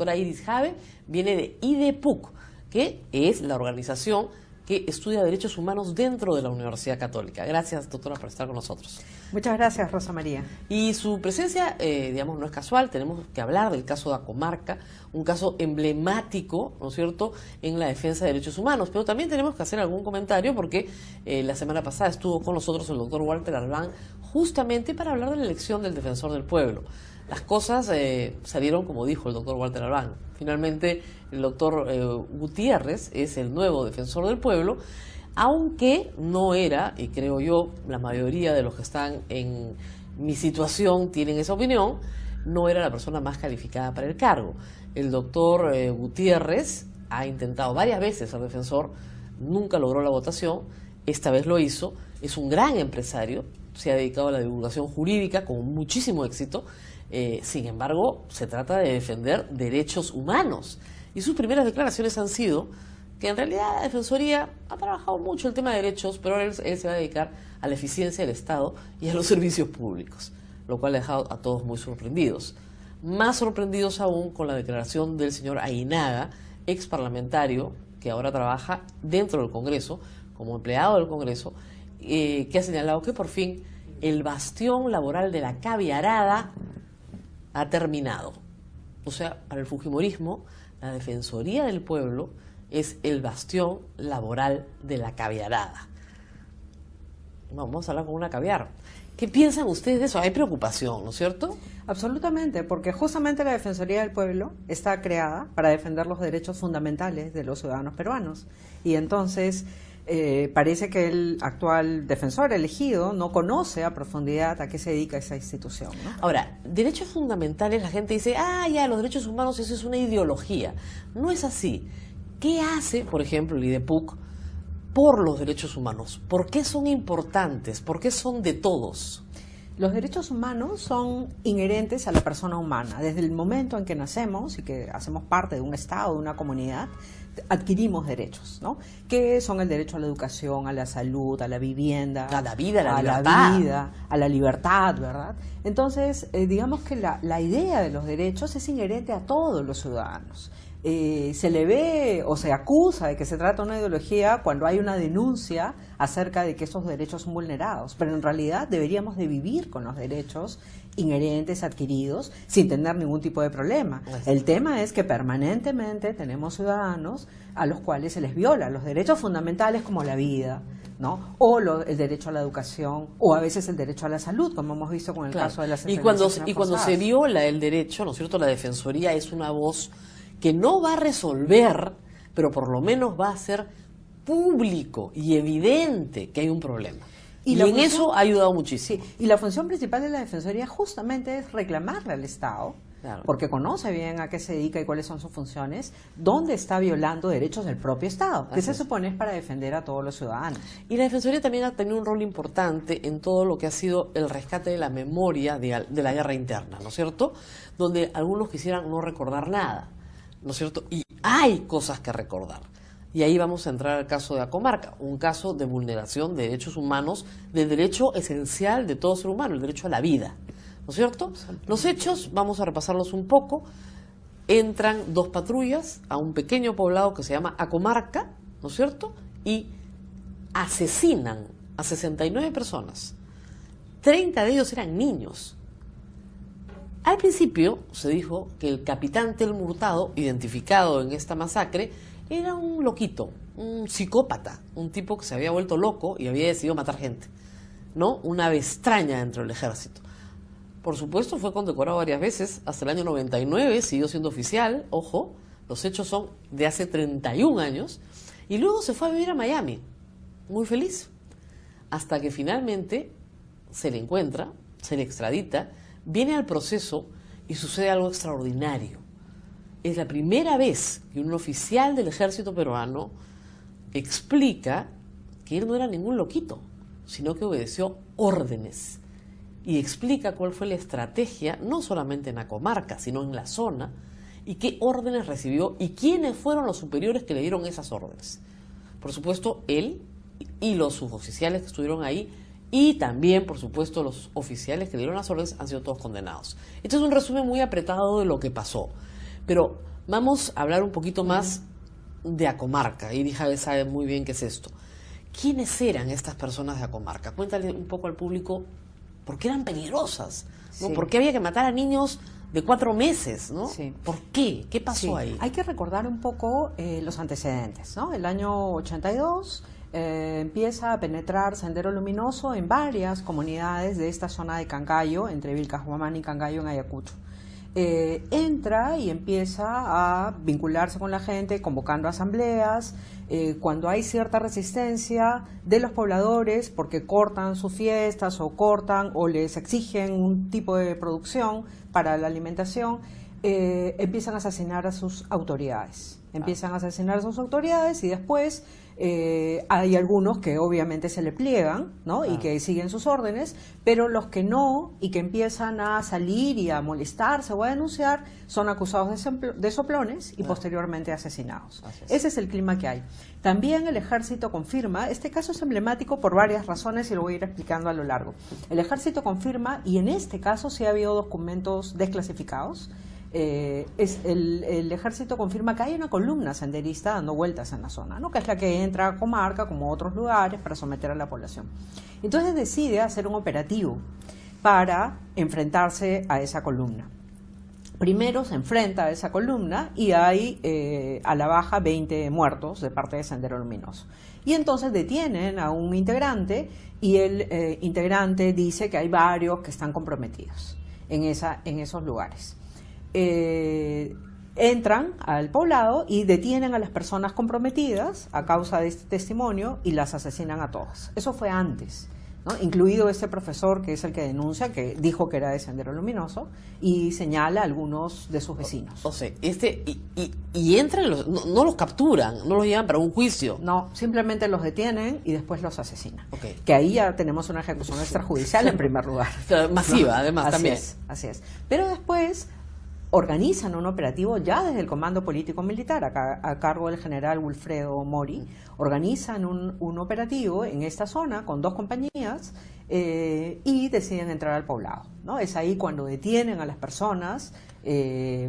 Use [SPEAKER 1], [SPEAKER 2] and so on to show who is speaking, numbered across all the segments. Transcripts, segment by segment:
[SPEAKER 1] doctora Iris Jave, viene de IDEPUC, que es la organización que estudia derechos humanos dentro de la Universidad Católica. Gracias, doctora, por estar con nosotros.
[SPEAKER 2] Muchas gracias, Rosa María.
[SPEAKER 1] Y su presencia, digamos, no es casual. Tenemos que hablar del caso de Acomarca, un caso emblemático, ¿no es cierto?, en la defensa de derechos humanos. Pero también tenemos que hacer algún comentario porque la semana pasada estuvo con nosotros el doctor Walter Albán justamente para hablar de la elección del defensor del pueblo. Las cosas salieron como dijo el doctor Walter Albán. Finalmente, el doctor Gutiérrez es el nuevo defensor del pueblo, aunque no era, y creo yo, la mayoría de los que están en mi situación tienen esa opinión, no era la persona más calificada para el cargo. El doctor Gutiérrez ha intentado varias veces ser defensor, nunca logró la votación, esta vez lo hizo, es un gran empresario, se ha dedicado a la divulgación jurídica con muchísimo éxito. Sin embargo, se trata de defender derechos humanos. Y sus primeras declaraciones han sido que en realidad la Defensoría ha trabajado mucho el tema de derechos, pero él se va a dedicar a la eficiencia del Estado y a los servicios públicos, lo cual ha dejado a todos muy sorprendidos. Más sorprendidos aún con la declaración del señor Aguinaga, ex parlamentario, que ahora trabaja dentro del Congreso, como empleado del Congreso, que ha señalado que por fin el bastión laboral de la caviarada ha terminado. O sea, para el fujimorismo, la Defensoría del Pueblo es el bastión laboral de la caviarada. Vamos a hablar con una caviar. ¿Qué piensan ustedes de eso? Hay preocupación, ¿no es cierto?
[SPEAKER 2] Absolutamente, porque justamente la Defensoría del Pueblo está creada para defender los derechos fundamentales de los ciudadanos peruanos. Y entonces parece que el actual defensor elegido no conoce a profundidad a qué se dedica esa institución, ¿no?
[SPEAKER 1] Ahora, derechos fundamentales, la gente dice, ya, los derechos humanos, eso es una ideología. No es así. ¿Qué hace, por ejemplo, el IDEPUC por los derechos humanos? ¿Por qué son importantes? ¿Por qué son de todos?
[SPEAKER 2] Los derechos humanos son inherentes a la persona humana. Desde el momento en que nacemos y que hacemos parte de un Estado, de una comunidad, adquirimos derechos, ¿no? Que son el derecho a la educación, a la salud, a la vivienda,
[SPEAKER 1] a la vida, a la
[SPEAKER 2] libertad, a la libertad, ¿verdad? Entonces, digamos que la idea de los derechos es inherente a todos los ciudadanos. Se le ve o se acusa de que se trata de una ideología cuando hay una denuncia acerca de que esos derechos son vulnerados, pero en realidad deberíamos de vivir con los derechos inherentes, adquiridos, sin tener ningún tipo de problema. El tema es que permanentemente tenemos ciudadanos a los cuales se les viola los derechos fundamentales como la vida, ¿no? O el derecho a la educación, o a veces el derecho a la salud, como hemos visto con el caso de las
[SPEAKER 1] enfermedades. Y cuando se viola el derecho, ¿no es cierto?, la Defensoría es una voz que no va a resolver, pero por lo menos va a ser público y evidente que hay un problema. Y en eso ha ayudado muchísimo.
[SPEAKER 2] Sí, y la función principal de la Defensoría justamente es reclamarle al Estado, claro, porque conoce bien a qué se dedica y cuáles son sus funciones, dónde está violando derechos del propio Estado, que se supone es para defender a todos los ciudadanos.
[SPEAKER 1] Y la Defensoría también ha tenido un rol importante en todo lo que ha sido el rescate de la memoria de la guerra interna, ¿no es cierto?, donde algunos quisieran no recordar nada, ¿no es cierto? Y hay cosas que recordar. Y ahí vamos a entrar al caso de Acomarca, un caso de vulneración de derechos humanos, del derecho esencial de todo ser humano, el derecho a la vida, ¿no es cierto? Los hechos, vamos a repasarlos un poco. Entran 2 patrullas a un pequeño poblado que se llama Acomarca, ¿no es cierto? Y asesinan a 69 personas. 30 de ellos eran niños. Al principio se dijo que el capitán Telmo Hurtado, identificado en esta masacre, era un loquito, un psicópata, un tipo que se había vuelto loco y había decidido matar gente, ¿no? Una ave extraña dentro del ejército. Por supuesto, fue condecorado varias veces, hasta el año 99, siguió siendo oficial, ojo, los hechos son de hace 31 años, y luego se fue a vivir a Miami, muy feliz, hasta que finalmente se le encuentra, se le extradita, viene al proceso y sucede algo extraordinario. Es la primera vez que un oficial del ejército peruano explica que él no era ningún loquito, sino que obedeció órdenes. Y explica cuál fue la estrategia, no solamente en la comarca, sino en la zona, y qué órdenes recibió y quiénes fueron los superiores que le dieron esas órdenes. Por supuesto, él y los suboficiales que estuvieron ahí, y también, por supuesto, los oficiales que dieron las órdenes han sido todos condenados. Este es un resumen muy apretado de lo que pasó. Pero Vamos a hablar un poquito más de Acomarca. Iris Chávez sabe muy bien qué es esto. ¿Quiénes eran estas personas de Acomarca? Cuéntale un poco al público por qué eran peligrosas, ¿no?
[SPEAKER 2] Sí.
[SPEAKER 1] ¿Por qué había que matar a niños de 4 meses, ¿no?
[SPEAKER 2] Sí.
[SPEAKER 1] ¿Por qué? ¿Qué pasó
[SPEAKER 2] Sí.
[SPEAKER 1] ahí?
[SPEAKER 2] Hay que recordar un poco los antecedentes, ¿no? El año 82 empieza a penetrar Sendero Luminoso en varias comunidades de esta zona de Cancayo, entre Vilcashuamán y Cancayo en Ayacucho. Entra y empieza a vincularse con la gente, convocando asambleas. Cuando hay cierta resistencia de los pobladores porque cortan sus fiestas o cortan o les exigen un tipo de producción para la alimentación, empiezan a asesinar a sus autoridades. Empiezan a asesinar a sus autoridades y después hay algunos que obviamente se le pliegan, ¿no? Y que siguen sus órdenes, pero los que no y que empiezan a salir y a molestarse o a denunciar son acusados de soplones y posteriormente asesinados. Ese es el clima que hay. También el ejército confirma, este caso es emblemático por varias razones y lo voy a ir explicando a lo largo. El ejército confirma, y en este caso sí ha habido documentos desclasificados. El ejército confirma que hay una columna senderista dando vueltas en la zona, ¿no? Que es la que entra a Comarca como a otros lugares para someter a la población. Entonces decide hacer un operativo para enfrentarse a esa columna. Primero se enfrenta a esa columna y hay a la baja 20 muertos de parte de Sendero Luminoso. Y entonces detienen a un integrante y el integrante dice que hay varios que están comprometidos en esos lugares. Entran al poblado y detienen a las personas comprometidas a causa de este testimonio y las asesinan a todas. Eso fue antes, ¿no? Incluido este profesor que es el que denuncia, que dijo que era de Sendero Luminoso y señala a algunos de sus vecinos.
[SPEAKER 1] O sea, y entran, no los capturan, no los llevan para un juicio.
[SPEAKER 2] No, simplemente los detienen y después los asesinan.
[SPEAKER 1] Okay.
[SPEAKER 2] Que ahí ya tenemos una ejecución extrajudicial en primer lugar.
[SPEAKER 1] Masiva,
[SPEAKER 2] ¿no?
[SPEAKER 1] además,
[SPEAKER 2] así
[SPEAKER 1] también.
[SPEAKER 2] Así es. Pero después organizan un operativo ya desde el Comando Político Militar, a cargo del general Wilfredo Mori. Organizan un operativo en esta zona con 2 compañías y deciden entrar al poblado, ¿no? Es ahí cuando detienen a las personas,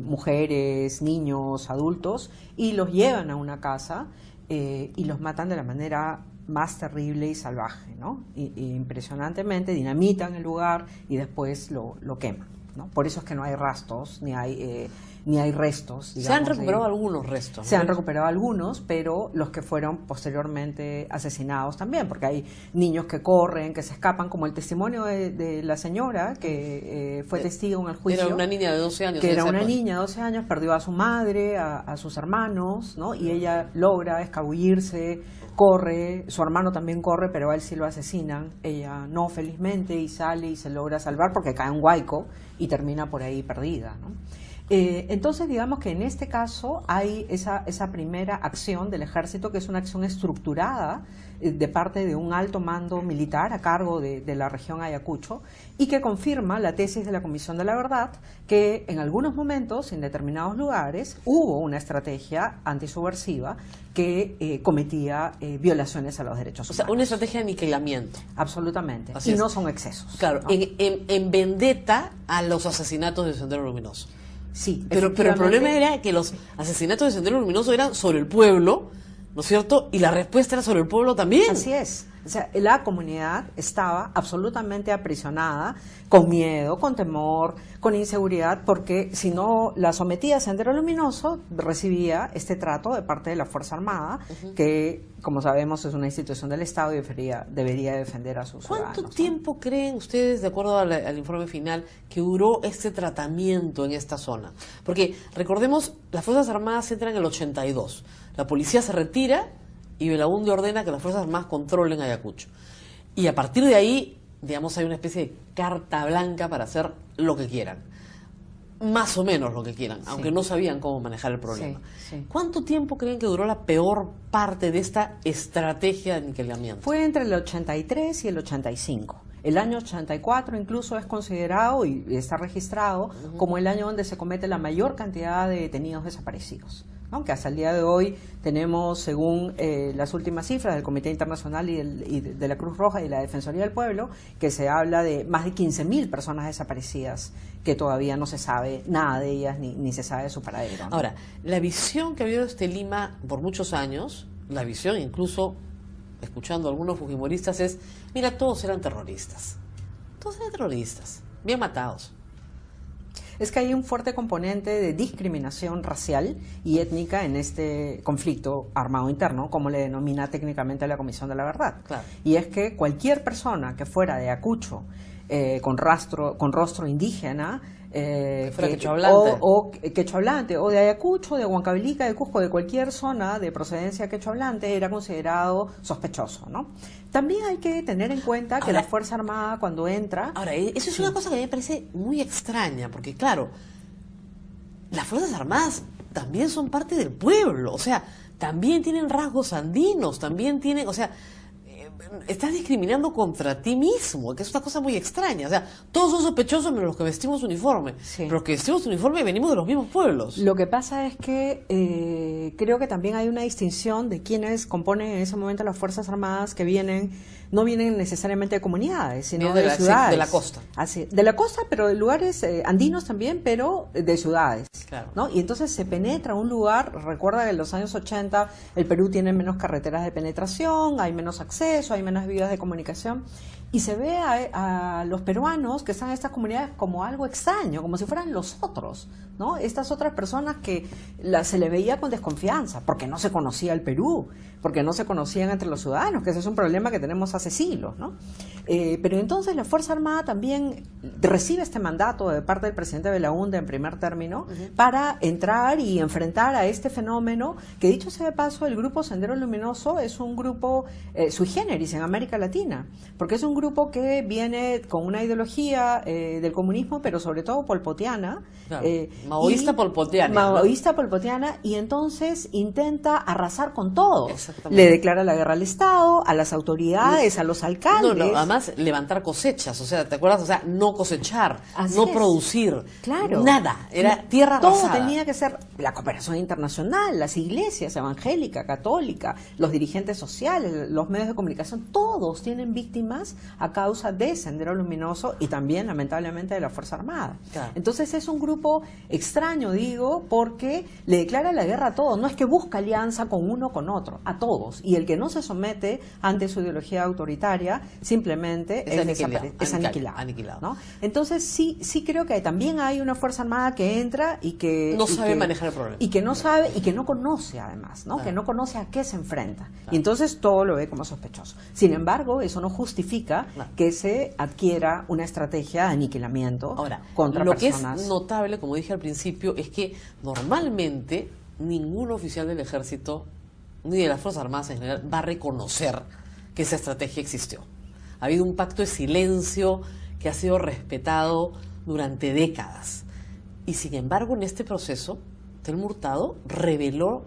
[SPEAKER 2] mujeres, niños, adultos, y los llevan a una casa y los matan de la manera más terrible y salvaje, ¿no? Y impresionantemente dinamitan el lugar y después lo queman, ¿no? Por eso es que no hay rastros, ni hay restos. Digamos,
[SPEAKER 1] se han recuperado algunos restos, ¿no?
[SPEAKER 2] Se han recuperado algunos, pero los que fueron posteriormente asesinados también, porque hay niños que corren, que se escapan, como el testimonio de la señora que fue testigo en el juicio.
[SPEAKER 1] Era una niña de 12 años.
[SPEAKER 2] Que era una niña de 12 años, perdió a su madre, a sus hermanos, ¿no? Y ella logra escabullirse, corre, su hermano también corre, pero a él sí lo asesinan, ella no, felizmente, y sale y se logra salvar porque cae en Huayco y termina por ahí perdida, ¿no? Entonces, digamos que en este caso hay esa primera acción del ejército, que es una acción estructurada de parte de un alto mando militar a cargo de la región Ayacucho, y que confirma la tesis de la Comisión de la Verdad, que en algunos momentos, en determinados lugares, hubo una estrategia antisubversiva que cometía violaciones a los derechos humanos.
[SPEAKER 1] O sea, una estrategia de aniquilamiento.
[SPEAKER 2] Absolutamente.
[SPEAKER 1] Así
[SPEAKER 2] y
[SPEAKER 1] es.
[SPEAKER 2] no son excesos.
[SPEAKER 1] Claro,
[SPEAKER 2] ¿no?
[SPEAKER 1] en vendetta a los asesinatos de Sendero Luminoso.
[SPEAKER 2] Sí,
[SPEAKER 1] Pero el problema era que los asesinatos de Sendero Luminoso eran sobre el pueblo, ¿no es cierto? Y la respuesta era sobre el pueblo también.
[SPEAKER 2] Así es. O sea, la comunidad estaba absolutamente aprisionada, con miedo, con temor, con inseguridad, porque si no la sometía a Sendero Luminoso, recibía este trato de parte de la Fuerza Armada, que, como sabemos, es una institución del Estado y debería defender a sus ciudadanos.
[SPEAKER 1] ¿Cuánto tiempo creen ustedes, de acuerdo al informe final, que duró este tratamiento en esta zona? Porque, recordemos, las Fuerzas Armadas entran en el 82, la policía se retira y Belaúnde ordena que las Fuerzas Armadas controlen Ayacucho. Y a partir de ahí, digamos, hay una especie de carta blanca para hacer lo que quieran. Más o menos lo que quieran,
[SPEAKER 2] Sí.
[SPEAKER 1] aunque no sabían cómo manejar el problema.
[SPEAKER 2] Sí, sí.
[SPEAKER 1] ¿Cuánto tiempo creen que duró la peor parte de esta estrategia de aniquilamiento?
[SPEAKER 2] Fue entre el 83 y el 85. El año 84 incluso es considerado y está registrado como el año donde se comete la mayor cantidad de detenidos desaparecidos. ¿no? Que hasta el día de hoy tenemos, según las últimas cifras del Comité Internacional y de la Cruz Roja y la Defensoría del Pueblo, que se habla de más de 15.000 personas desaparecidas que todavía no se sabe nada de ellas ni se sabe de su paradero, ¿no?
[SPEAKER 1] Ahora, la visión que ha habido de Lima por muchos años, la visión incluso, escuchando a algunos fujimoristas, es, mira, todos eran terroristas, bien matados.
[SPEAKER 2] Es que hay un fuerte componente de discriminación racial y étnica en este conflicto armado interno, como le denomina técnicamente la Comisión de la Verdad.
[SPEAKER 1] Claro.
[SPEAKER 2] Y es que cualquier persona que fuera de Ayacucho, con rostro indígena,
[SPEAKER 1] quechohablante.
[SPEAKER 2] o quechohablante, o de Ayacucho, de Huancavelica, de Cusco, de cualquier zona de procedencia quechohablante, era considerado sospechoso, ¿no? También hay que tener en cuenta que la Fuerza Armada, cuando entra...
[SPEAKER 1] Ahora, eso es una cosa que a mí me parece muy extraña, porque claro, las Fuerzas Armadas también son parte del pueblo, o sea, también tienen rasgos andinos, también tienen, o sea, estás discriminando contra ti mismo, que es una cosa muy extraña. O sea, todos son sospechosos menos los que vestimos uniforme.
[SPEAKER 2] Sí.
[SPEAKER 1] Pero los que vestimos uniforme venimos de los mismos pueblos.
[SPEAKER 2] Lo que pasa es que creo que también hay una distinción de quienes componen en ese momento las Fuerzas Armadas que no vienen necesariamente de comunidades, sino de ciudades.
[SPEAKER 1] De la costa.
[SPEAKER 2] Así, de la costa, pero de lugares andinos también, pero de ciudades.
[SPEAKER 1] Claro.
[SPEAKER 2] ¿No? Y entonces se penetra un lugar, recuerda que en los años 80 el Perú tiene menos carreteras de penetración, hay menos acceso, hay menos vías de comunicación, y se ve a los peruanos que están en estas comunidades como algo extraño, como si fueran los otros, ¿no? Estas otras personas que se le veía con desconfianza, porque no se conocía el Perú, porque no se conocían entre los ciudadanos, que ese es un problema que tenemos hace siglos, ¿no? Pero entonces la Fuerza Armada también recibe este mandato de parte del presidente Belaúnde en primer término para entrar y enfrentar a este fenómeno que, dicho sea de paso, el grupo Sendero Luminoso es un grupo sui generis en América Latina, porque es un grupo que viene con una ideología del comunismo, pero sobre todo polpotiana.
[SPEAKER 1] Claro. Maoísta polpotiana.
[SPEAKER 2] Y entonces intenta arrasar con todo. Le declara la guerra al Estado, a las autoridades, a los alcaldes.
[SPEAKER 1] No, además levantar cosechas, o sea, ¿te acuerdas? O sea, no cosechar,
[SPEAKER 2] Así
[SPEAKER 1] no
[SPEAKER 2] es.
[SPEAKER 1] Producir,
[SPEAKER 2] claro.
[SPEAKER 1] Nada, era tierra
[SPEAKER 2] todo
[SPEAKER 1] arrasada.
[SPEAKER 2] Tenía que ser la cooperación internacional, las iglesias evangélica, católica, los dirigentes sociales, los medios de comunicación, todos tienen víctimas a causa de Sendero Luminoso y también, lamentablemente, de la Fuerza Armada.
[SPEAKER 1] Claro.
[SPEAKER 2] Entonces es un grupo extraño, digo, porque le declara la guerra a todos, no es que busca alianza con uno o con otro, a todos, y el que no se somete ante su ideología autoritaria simplemente es aniquilado. ¿No? Entonces sí creo que también hay una Fuerza Armada que entra y que
[SPEAKER 1] no sabe manejar el problema.
[SPEAKER 2] Y que no sabe y que no conoce además, ¿no? Que no conoce a qué se enfrenta. Y entonces todo lo ve como sospechoso. Sin embargo, eso no justifica que se adquiera una estrategia de aniquilamiento contra personas.
[SPEAKER 1] Lo que es notable, como dije al principio, es que normalmente ningún oficial del ejército ni de las Fuerzas Armadas en general va a reconocer que esa estrategia existió. Ha habido un pacto de silencio que ha sido respetado durante décadas. Y sin embargo, en este proceso, Telmo Hurtado reveló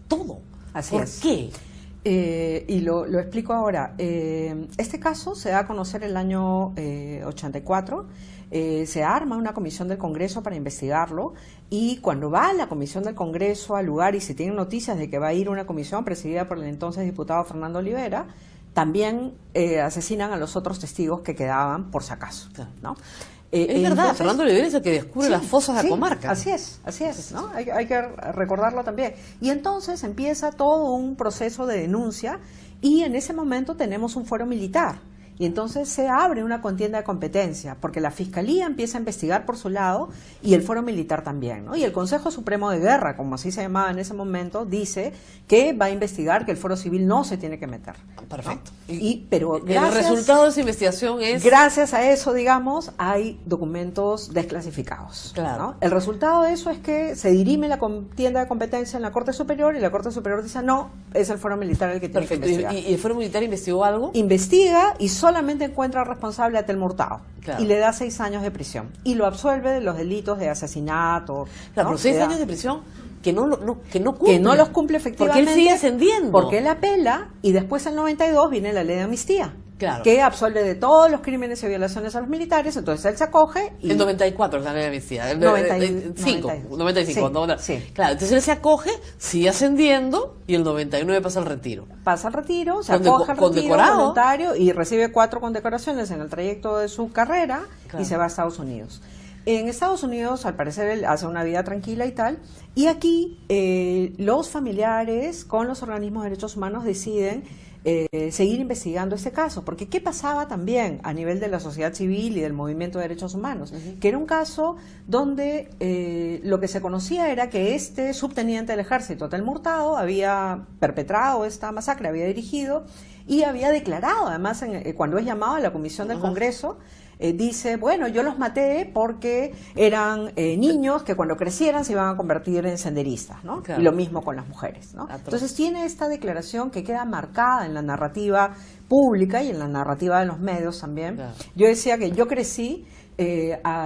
[SPEAKER 1] todo.
[SPEAKER 2] Así
[SPEAKER 1] ¿Por
[SPEAKER 2] es.
[SPEAKER 1] qué?
[SPEAKER 2] Y lo explico ahora. Este caso se da a conocer el año 84. Se arma una comisión del Congreso para investigarlo, y cuando va la comisión del Congreso al lugar y se tienen noticias de que va a ir una comisión presidida por el entonces diputado Fernando Olivera, también asesinan a los otros testigos que quedaban por si acaso, ¿no?
[SPEAKER 1] Es verdad, Fernando Olivera es el que descubre las fosas de la comarca.
[SPEAKER 2] Así es, ¿no? Hay que recordarlo también. Y entonces empieza todo un proceso de denuncia, y en ese momento tenemos un fuero militar. Y entonces se abre una contienda de competencia, porque la Fiscalía empieza a investigar por su lado y el Fuero Militar también, ¿no? Y el Consejo Supremo de Guerra, como así se llamaba en ese momento, dice que va a investigar, que el Fuero Civil no se tiene que meter, ¿no?
[SPEAKER 1] Perfecto.
[SPEAKER 2] Pero
[SPEAKER 1] el resultado de esa investigación es...
[SPEAKER 2] Gracias a eso, digamos, hay documentos desclasificados.
[SPEAKER 1] Claro.
[SPEAKER 2] ¿No? El resultado de eso es que se dirime la contienda de competencia en la Corte Superior, y la Corte Superior dice, no, es el Fuero Militar el que tiene que investigar.
[SPEAKER 1] ¿Y el Fuero Militar investigó algo?
[SPEAKER 2] Investiga y solamente encuentra responsable a Telmo Hurtado.
[SPEAKER 1] Claro.
[SPEAKER 2] Y le da 6 años de prisión. Y lo absuelve de los delitos de asesinato.
[SPEAKER 1] Claro,
[SPEAKER 2] ¿no?
[SPEAKER 1] pero 6 años de prisión que no cumple.
[SPEAKER 2] Que no los cumple efectivamente.
[SPEAKER 1] Porque él sigue ascendiendo.
[SPEAKER 2] Porque él apela, y después en el 92 viene la ley de amnistía.
[SPEAKER 1] Claro.
[SPEAKER 2] que absuelve de todos los crímenes y violaciones a los militares, entonces él se acoge y...
[SPEAKER 1] El 94 es la ley de amnistía. El 95.
[SPEAKER 2] Sí.
[SPEAKER 1] Claro, entonces él se acoge, sigue ascendiendo y el 99 pasa al retiro.
[SPEAKER 2] Pasa al retiro, se
[SPEAKER 1] Condeco-
[SPEAKER 2] acoge al retiro
[SPEAKER 1] condecorado.
[SPEAKER 2] voluntario y recibe 4 condecoraciones en el trayecto de su carrera
[SPEAKER 1] Claro.
[SPEAKER 2] y se va a Estados Unidos. En Estados Unidos, al parecer, él hace una vida tranquila y tal, y aquí los familiares con los organismos de derechos humanos deciden seguir investigando este caso, porque ¿qué pasaba también a nivel de la sociedad civil y del movimiento de derechos humanos? Que era un caso donde lo que se conocía era que este subteniente del ejército, Tel Murtado, había perpetrado esta masacre, había dirigido y había declarado, además, cuando es llamado a la comisión del Congreso, dice, bueno, yo los maté porque eran niños que cuando crecieran se iban a convertir en senderistas, ¿no?
[SPEAKER 1] Claro.
[SPEAKER 2] Y lo mismo con las mujeres, ¿no?
[SPEAKER 1] Atroz.
[SPEAKER 2] Entonces tiene esta declaración que queda marcada en la narrativa pública y en la narrativa de los medios también.
[SPEAKER 1] Claro.
[SPEAKER 2] Yo decía que yo crecí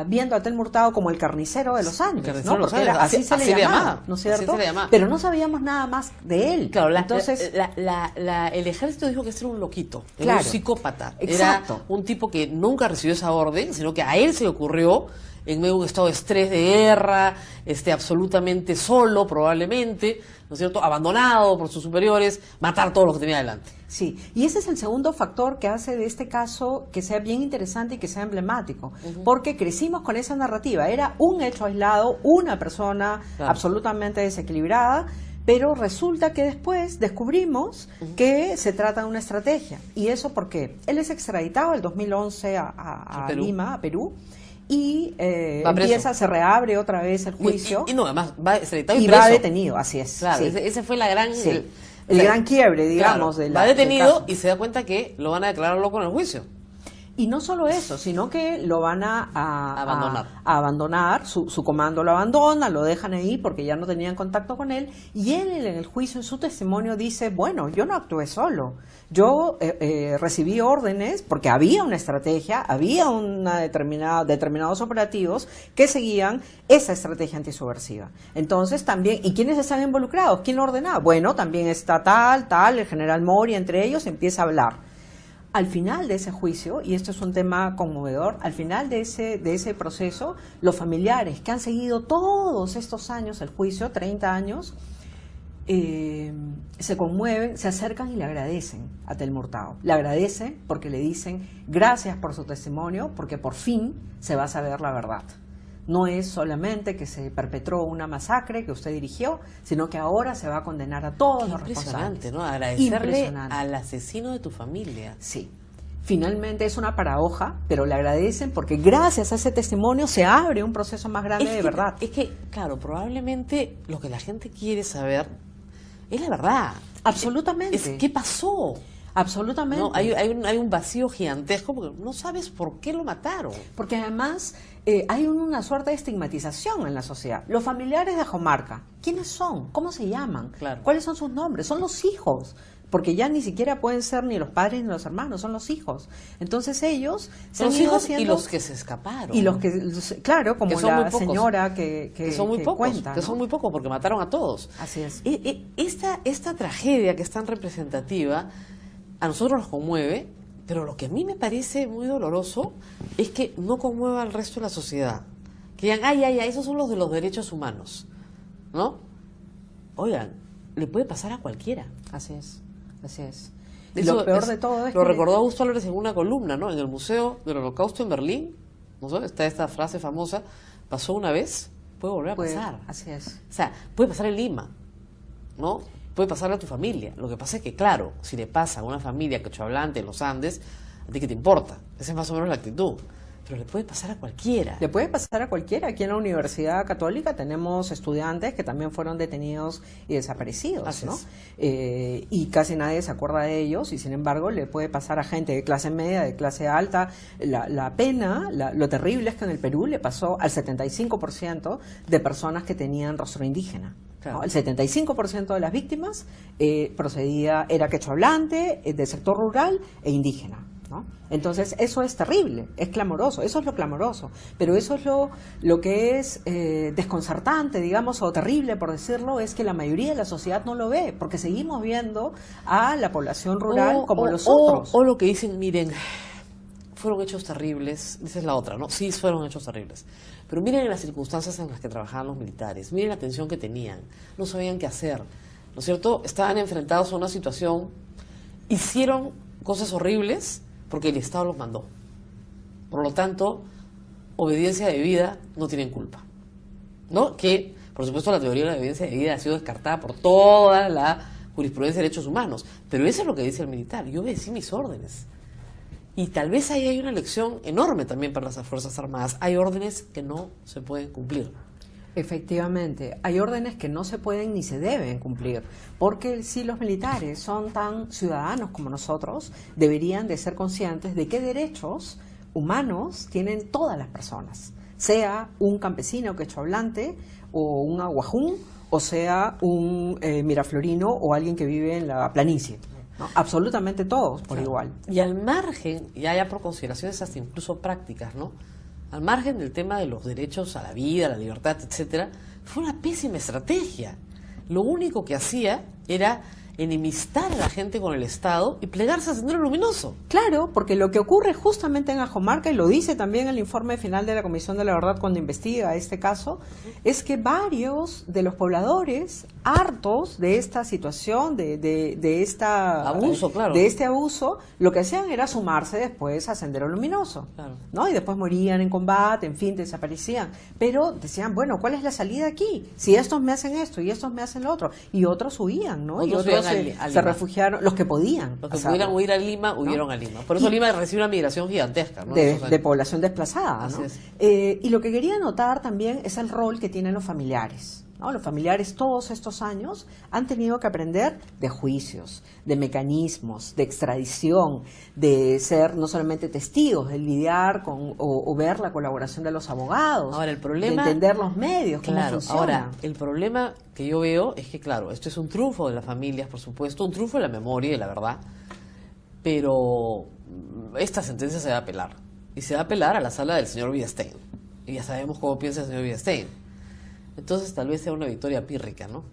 [SPEAKER 2] viendo a Tel Murtado como el carnicero de los Andes,
[SPEAKER 1] carnicero
[SPEAKER 2] ¿no?
[SPEAKER 1] de los
[SPEAKER 2] Porque era-
[SPEAKER 1] Andes,
[SPEAKER 2] así se
[SPEAKER 1] así
[SPEAKER 2] le
[SPEAKER 1] le
[SPEAKER 2] llamaba,
[SPEAKER 1] llamaba,
[SPEAKER 2] ¿no es
[SPEAKER 1] así
[SPEAKER 2] cierto?
[SPEAKER 1] se le llamaba.
[SPEAKER 2] Pero no sabíamos nada más de él.
[SPEAKER 1] Claro,
[SPEAKER 2] Entonces,
[SPEAKER 1] el ejército dijo que este era un loquito, era
[SPEAKER 2] Claro.
[SPEAKER 1] un psicópata.
[SPEAKER 2] Exacto.
[SPEAKER 1] Era un tipo que nunca recibió esa orden, sino que a él se le ocurrió, en medio de un estado de estrés, de guerra, absolutamente solo probablemente, ¿no es cierto?, abandonado por sus superiores, matar a todos los que tenía delante.
[SPEAKER 2] sí, y ese es el segundo factor que hace de este caso que sea bien interesante y que sea emblemático, porque crecimos con esa narrativa, era un hecho aislado, una persona
[SPEAKER 1] Claro.
[SPEAKER 2] absolutamente desequilibrada, pero resulta que después descubrimos que se trata de una estrategia. ¿Y eso por qué? Él es extraditado el 2011 a
[SPEAKER 1] Perú.
[SPEAKER 2] Lima, a Perú, y
[SPEAKER 1] Va preso.
[SPEAKER 2] se reabre otra vez el juicio
[SPEAKER 1] Y no, además, va extraditado y
[SPEAKER 2] y
[SPEAKER 1] preso.
[SPEAKER 2] va detenido, así es.
[SPEAKER 1] Claro,
[SPEAKER 2] sí.
[SPEAKER 1] ese fue la gran...
[SPEAKER 2] Sí.
[SPEAKER 1] el-
[SPEAKER 2] El gran quiebre, digamos,
[SPEAKER 1] claro,
[SPEAKER 2] de
[SPEAKER 1] va
[SPEAKER 2] del
[SPEAKER 1] detenido
[SPEAKER 2] caso.
[SPEAKER 1] y se da cuenta que lo van a declarar loco en el juicio.
[SPEAKER 2] Y no solo eso, sino que lo van a
[SPEAKER 1] Abandonar.
[SPEAKER 2] abandonar, su comando lo abandona, lo dejan ahí porque ya no tenían contacto con él, y él en el juicio, en su testimonio, dice, bueno, yo no actué solo, yo recibí órdenes porque había una estrategia, había determinados operativos que seguían esa estrategia antisubversiva. Entonces también, ¿y quiénes están involucrados? ¿Quién lo ordenaba? Bueno, también está tal, el general Mori, entre ellos, empieza a hablar. Al final de ese juicio, y esto es un tema conmovedor, al final de ese proceso, los familiares que han seguido todos estos años el juicio, 30 años, se conmueven, se acercan y le agradecen a Tel Murtado. Le agradecen porque le dicen gracias por su testimonio, porque por fin se va a saber la verdad. No es solamente que se perpetró una masacre que usted dirigió, sino que ahora se va a condenar a todos los responsables.
[SPEAKER 1] Impresionante, ¿no? Agradecerle
[SPEAKER 2] Impresionante.
[SPEAKER 1] al asesino de tu familia.
[SPEAKER 2] Sí. Finalmente es una paradoja, pero le agradecen porque gracias a ese testimonio se abre un proceso más grande de verdad.
[SPEAKER 1] Es que, claro, probablemente lo que la gente quiere saber es la verdad.
[SPEAKER 2] Absolutamente.
[SPEAKER 1] Es qué pasó.
[SPEAKER 2] Absolutamente.
[SPEAKER 1] No, hay un vacío gigantesco porque no sabes por qué lo mataron.
[SPEAKER 2] Porque además hay una suerte de estigmatización en la sociedad. Los familiares de Jomarca, ¿quiénes son? ¿Cómo se llaman?
[SPEAKER 1] Claro.
[SPEAKER 2] ¿Cuáles son sus nombres? Son los hijos. Porque ya ni siquiera pueden ser ni los padres ni los hermanos, son los hijos. Entonces ellos se
[SPEAKER 1] Los
[SPEAKER 2] han ido
[SPEAKER 1] hijos
[SPEAKER 2] haciendo-
[SPEAKER 1] y los que se escaparon.
[SPEAKER 2] y los que, claro, como
[SPEAKER 1] Que son muy
[SPEAKER 2] la
[SPEAKER 1] pocos.
[SPEAKER 2] señora que
[SPEAKER 1] son muy pocos,
[SPEAKER 2] cuenta,
[SPEAKER 1] que
[SPEAKER 2] ¿no?
[SPEAKER 1] son muy pocos porque mataron a todos.
[SPEAKER 2] Así es.
[SPEAKER 1] Esta tragedia que es tan representativa a nosotros nos conmueve, pero lo que a mí me parece muy doloroso es que no conmueva al resto de la sociedad. Que digan, ay, esos son los de los derechos humanos, ¿no? Oigan, le puede pasar a cualquiera.
[SPEAKER 2] Así es, así es. Y
[SPEAKER 1] Eso
[SPEAKER 2] lo peor de todo es
[SPEAKER 1] lo
[SPEAKER 2] que...
[SPEAKER 1] recordó Augusto Álvarez en una columna, ¿no? En el Museo del Holocausto en Berlín, ¿no sé? Está esta frase famosa, pasó una vez, puede volver a pasar.
[SPEAKER 2] Así es.
[SPEAKER 1] O sea, puede pasar en Lima, ¿no? Puede pasarle a tu familia. Lo que pasa es que, claro, si le pasa a una familia quechohablante en los Andes, ¿a ti qué te importa? Esa es más o menos la actitud. Pero le puede pasar a cualquiera.
[SPEAKER 2] Le puede pasar a cualquiera. Aquí en la Universidad Católica tenemos estudiantes que también fueron detenidos y desaparecidos,
[SPEAKER 1] Así
[SPEAKER 2] ¿no?
[SPEAKER 1] es.
[SPEAKER 2] Y casi nadie se acuerda de ellos, y sin embargo le puede pasar a gente de clase media, de clase alta. La pena, lo terrible es que en el Perú le pasó al 75% de personas que tenían rostro indígena.
[SPEAKER 1] Claro.
[SPEAKER 2] ¿No? El 75% de las víctimas era quechohablante, del sector rural e indígena, ¿no? Entonces, eso es terrible, es clamoroso, eso es lo clamoroso, pero eso es lo que es desconcertante, digamos, o terrible, por decirlo, es que la mayoría de la sociedad no lo ve, porque seguimos viendo a la población rural como los otros.
[SPEAKER 1] O lo que dicen, miren, fueron hechos terribles, esa es la otra, ¿no? Sí, fueron hechos terribles, pero miren las circunstancias en las que trabajaban los militares, miren la tensión que tenían, no sabían qué hacer, ¿no es cierto? Estaban enfrentados a una situación, hicieron cosas horribles porque el Estado los mandó. Por lo tanto, obediencia debida, no tienen culpa, ¿no? Que, por supuesto, la teoría de la obediencia debida ha sido descartada por toda la jurisprudencia de derechos humanos, pero eso es lo que dice el militar, yo obedecí mis órdenes. Y tal vez ahí hay una lección enorme también para las Fuerzas Armadas. Hay órdenes que no se pueden cumplir.
[SPEAKER 2] Efectivamente, hay órdenes que no se pueden ni se deben cumplir, porque si los militares son tan ciudadanos como nosotros, deberían de ser conscientes de qué derechos humanos tienen todas las personas, sea un campesino quechohablante o un aguajún, o sea un miraflorino o alguien que vive en la planicie. ¿No? Absolutamente todos por igual.
[SPEAKER 1] Y al margen, ya por consideraciones hasta incluso prácticas, ¿no? Al margen del tema de los derechos a la vida, a la libertad, etcétera, fue una pésima estrategia. Lo único que hacía era enemistar a la gente con el Estado y plegarse a Sendero Luminoso.
[SPEAKER 2] Claro, porque lo que ocurre justamente en Ajomarca, y lo dice también el informe final de la Comisión de la Verdad cuando investiga este caso, es que varios de los pobladores, hartos de esta situación, de este abuso, lo que hacían era sumarse después a Sendero Luminoso,
[SPEAKER 1] claro,
[SPEAKER 2] ¿no? Y después morían en combate, en fin, desaparecían. Pero decían, bueno, ¿cuál es la salida aquí? Si estos me hacen esto y estos me hacen lo otro. Y otros huían, ¿no? Y otros se refugiaron, los que podían.
[SPEAKER 1] Los que pudieran huir a Lima, huyeron a Lima. Por eso Lima recibe una migración gigantesca, ¿no?
[SPEAKER 2] De población desplazada, ¿no? Y lo que quería notar también es el rol que tienen los familiares, ¿no? Los familiares todos estos años han tenido que aprender de juicios, de mecanismos, de extradición, de ser no solamente testigos, de lidiar con o ver la colaboración de los abogados,
[SPEAKER 1] ahora, el problema,
[SPEAKER 2] de entender los medios,
[SPEAKER 1] claro,
[SPEAKER 2] cómo funciona.
[SPEAKER 1] Ahora, el problema que yo veo es que, claro, esto es un triunfo de las familias, por supuesto, un triunfo de la memoria y de la verdad, pero esta sentencia se va a apelar, y se va a apelar a la sala del señor Villestein, y ya sabemos cómo piensa el señor Villestein. Entonces tal vez sea una victoria pírrica, ¿no?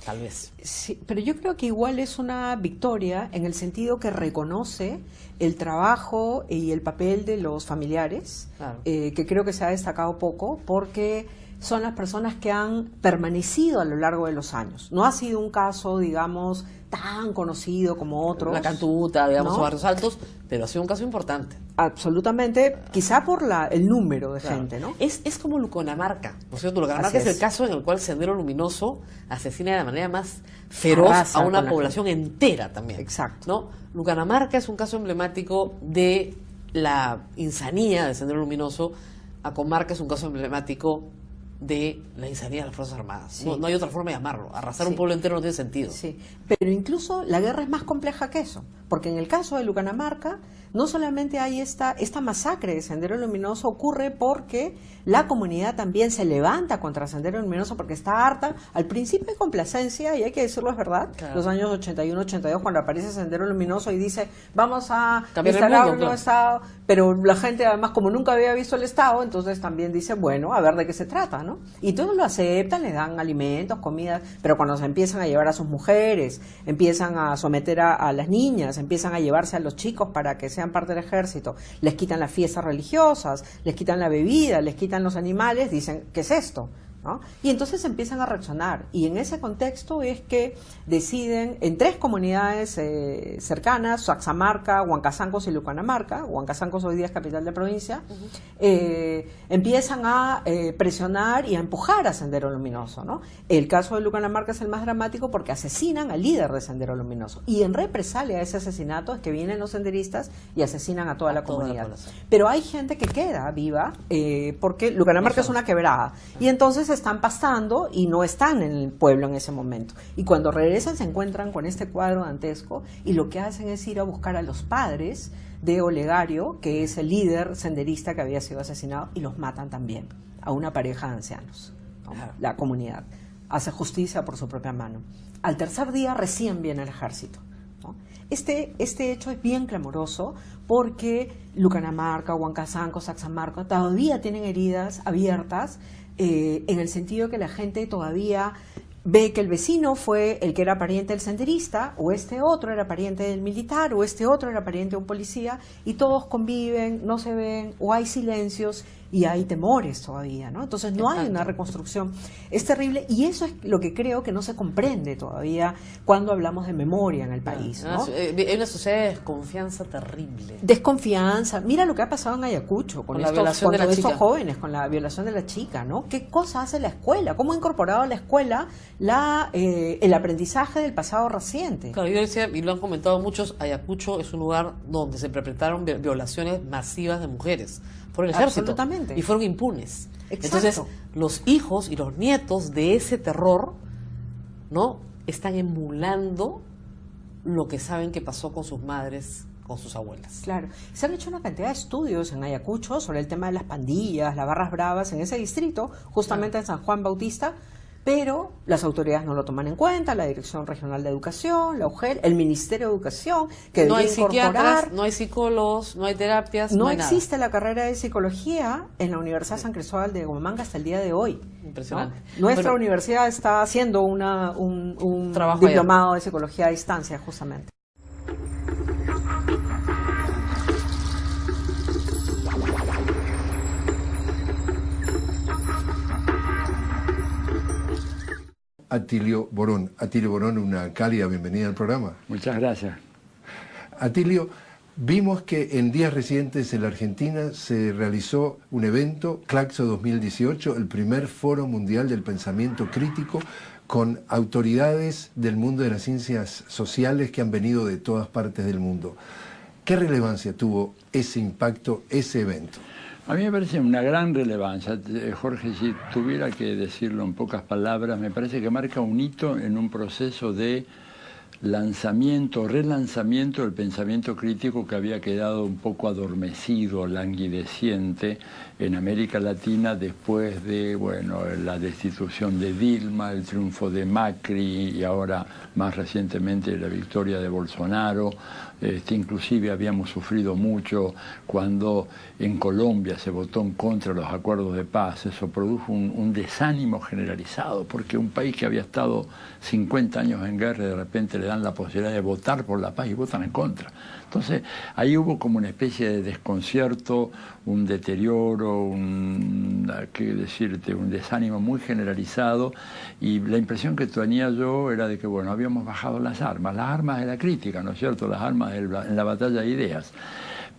[SPEAKER 1] Tal vez.
[SPEAKER 2] Sí, pero yo creo que igual es una victoria en el sentido que reconoce el trabajo y el papel de los familiares,
[SPEAKER 1] claro,
[SPEAKER 2] que creo que se ha destacado poco, porque son las personas que han permanecido a lo largo de los años. No ha sido un caso, digamos, tan conocido como otros.
[SPEAKER 1] La Cantuta, digamos,
[SPEAKER 2] ¿no?
[SPEAKER 1] O Barrios Altos, pero ha sido un caso importante.
[SPEAKER 2] Absolutamente, quizá por el número de gente, ¿no?
[SPEAKER 1] Es como Lucanamarca, ¿no es cierto? Lucanamarca es el caso en el cual Sendero Luminoso asesina de manera más feroz a una población entera también.
[SPEAKER 2] Exacto.
[SPEAKER 1] ¿No? Lucanamarca es un caso emblemático de la insanía de Sendero Luminoso. Ajomarca es un caso emblemático de la insanía de las Fuerzas Armadas. Sí. No hay otra forma de llamarlo. Arrasar un pueblo entero no tiene sentido.
[SPEAKER 2] Sí, pero incluso la guerra es más compleja que eso, porque en el caso de Lucanamarca no solamente hay esta masacre de Sendero Luminoso, ocurre porque la comunidad también se levanta contra Sendero Luminoso porque está harta, al principio de complacencia, y hay que decirlo, es verdad, claro, los años 81, 82, cuando aparece Sendero Luminoso y dice, vamos a instalar un nuevo Estado, pero la gente además, como nunca había visto el Estado, entonces también dice, bueno, a ver de qué se trata, ¿no? Y todos lo aceptan, les dan alimentos, comidas, pero cuando se empiezan a llevar a sus mujeres, empiezan a someter a las niñas, empiezan a llevarse a los chicos para que sean parte del ejército, les quitan las fiestas religiosas, les quitan la bebida, les quitan los animales, dicen, ¿qué es esto? ¿No? Y entonces empiezan a reaccionar, y en ese contexto es que deciden en 3 comunidades cercanas, Saxamarca, Huancazancos y Lucanamarca. Huancazancos hoy día es capital de provincia. Empiezan a presionar y a empujar a Sendero Luminoso, ¿no? El caso de Lucanamarca es el más dramático porque asesinan al líder de Sendero Luminoso, y en represalia a ese asesinato es que vienen los senderistas y asesinan a toda la comunidad. Pero hay gente que queda viva porque Lucanamarca es una quebrada, y entonces están pastando y no están en el pueblo en ese momento, y cuando regresan se encuentran con este cuadro dantesco, y lo que hacen es ir a buscar a los padres de Olegario, que es el líder senderista que había sido asesinado, y los matan también, a una pareja de ancianos, ¿no? La comunidad hace justicia por su propia mano. Al tercer día recién viene el ejército, ¿no? Este hecho es bien clamoroso porque Lucanamarca, Huancasanco, Saxamarca todavía tienen heridas abiertas en el sentido que la gente todavía ve que el vecino fue el que era pariente del senderista, o este otro era pariente del militar, o este otro era pariente de un policía, y todos conviven, no se ven, o hay silencios y hay temores todavía, ¿no? Entonces no hay una reconstrucción. Es terrible, y eso es lo que creo que no se comprende todavía cuando hablamos de memoria en el país, ¿no?
[SPEAKER 1] Hay una sociedad de desconfianza terrible.
[SPEAKER 2] Desconfianza. Mira lo que ha pasado en Ayacucho con
[SPEAKER 1] la violación de la
[SPEAKER 2] estos
[SPEAKER 1] chica.
[SPEAKER 2] jóvenes, con la violación de la chica, ¿no? ¿Qué cosa hace la escuela? ¿Cómo ha incorporado a la escuela el aprendizaje del pasado reciente?
[SPEAKER 1] Claro, yo decía, y lo han comentado muchos, Ayacucho es un lugar donde se perpetraron violaciones masivas de mujeres por el ejército.
[SPEAKER 2] Absolutamente.
[SPEAKER 1] Y fueron impunes.
[SPEAKER 2] Exacto.
[SPEAKER 1] Entonces, los hijos y los nietos de ese terror, ¿no?, están emulando lo que saben que pasó con sus madres, con sus abuelas.
[SPEAKER 2] Claro. Se han hecho una cantidad de estudios en Ayacucho sobre el tema de las pandillas, las barras bravas en ese distrito, justamente en San Juan Bautista, pero las autoridades no lo toman en cuenta, la Dirección Regional de Educación, la UGEL, el Ministerio de Educación, que
[SPEAKER 1] no hay
[SPEAKER 2] debería
[SPEAKER 1] psiquiatras,
[SPEAKER 2] incorporar.
[SPEAKER 1] no hay psicólogos, no hay terapias,
[SPEAKER 2] No
[SPEAKER 1] hay
[SPEAKER 2] existe
[SPEAKER 1] nada.
[SPEAKER 2] la carrera de psicología en la Universidad San Cristóbal de Huamanga hasta el día de hoy.
[SPEAKER 1] Impresionante.
[SPEAKER 2] ¿No? Nuestra
[SPEAKER 1] Bueno,
[SPEAKER 2] universidad está haciendo un
[SPEAKER 1] trabajo
[SPEAKER 2] diplomado de psicología a distancia, justamente.
[SPEAKER 3] Atilio Borón, una cálida bienvenida al programa.
[SPEAKER 4] Muchas gracias.
[SPEAKER 3] Atilio, vimos que en días recientes en la Argentina se realizó un evento, Claxo 2018, el primer foro mundial del pensamiento crítico, con autoridades del mundo de las ciencias sociales que han venido de todas partes del mundo. ¿Qué relevancia tuvo ese impacto, ese evento?
[SPEAKER 4] A mí me parece una gran relevancia. Jorge, si tuviera que decirlo en pocas palabras, me parece que marca un hito en un proceso de lanzamiento, relanzamiento del pensamiento crítico que había quedado un poco adormecido, languideciente en América Latina después de, bueno, la destitución de Dilma, el triunfo de Macri y ahora más recientemente la victoria de Bolsonaro. Inclusive habíamos sufrido mucho cuando en Colombia se votó en contra de los acuerdos de paz. Eso produjo un desánimo generalizado, porque un país que había estado 50 años en guerra de repente le dan la posibilidad de votar por la paz y votan en contra. Entonces ahí hubo como una especie de desconcierto, un deterioro, ¿qué decirte?, un desánimo muy generalizado, y la impresión que tenía yo era de que, bueno, habíamos bajado las armas de la crítica, ¿no es cierto?, las armas en la batalla de ideas.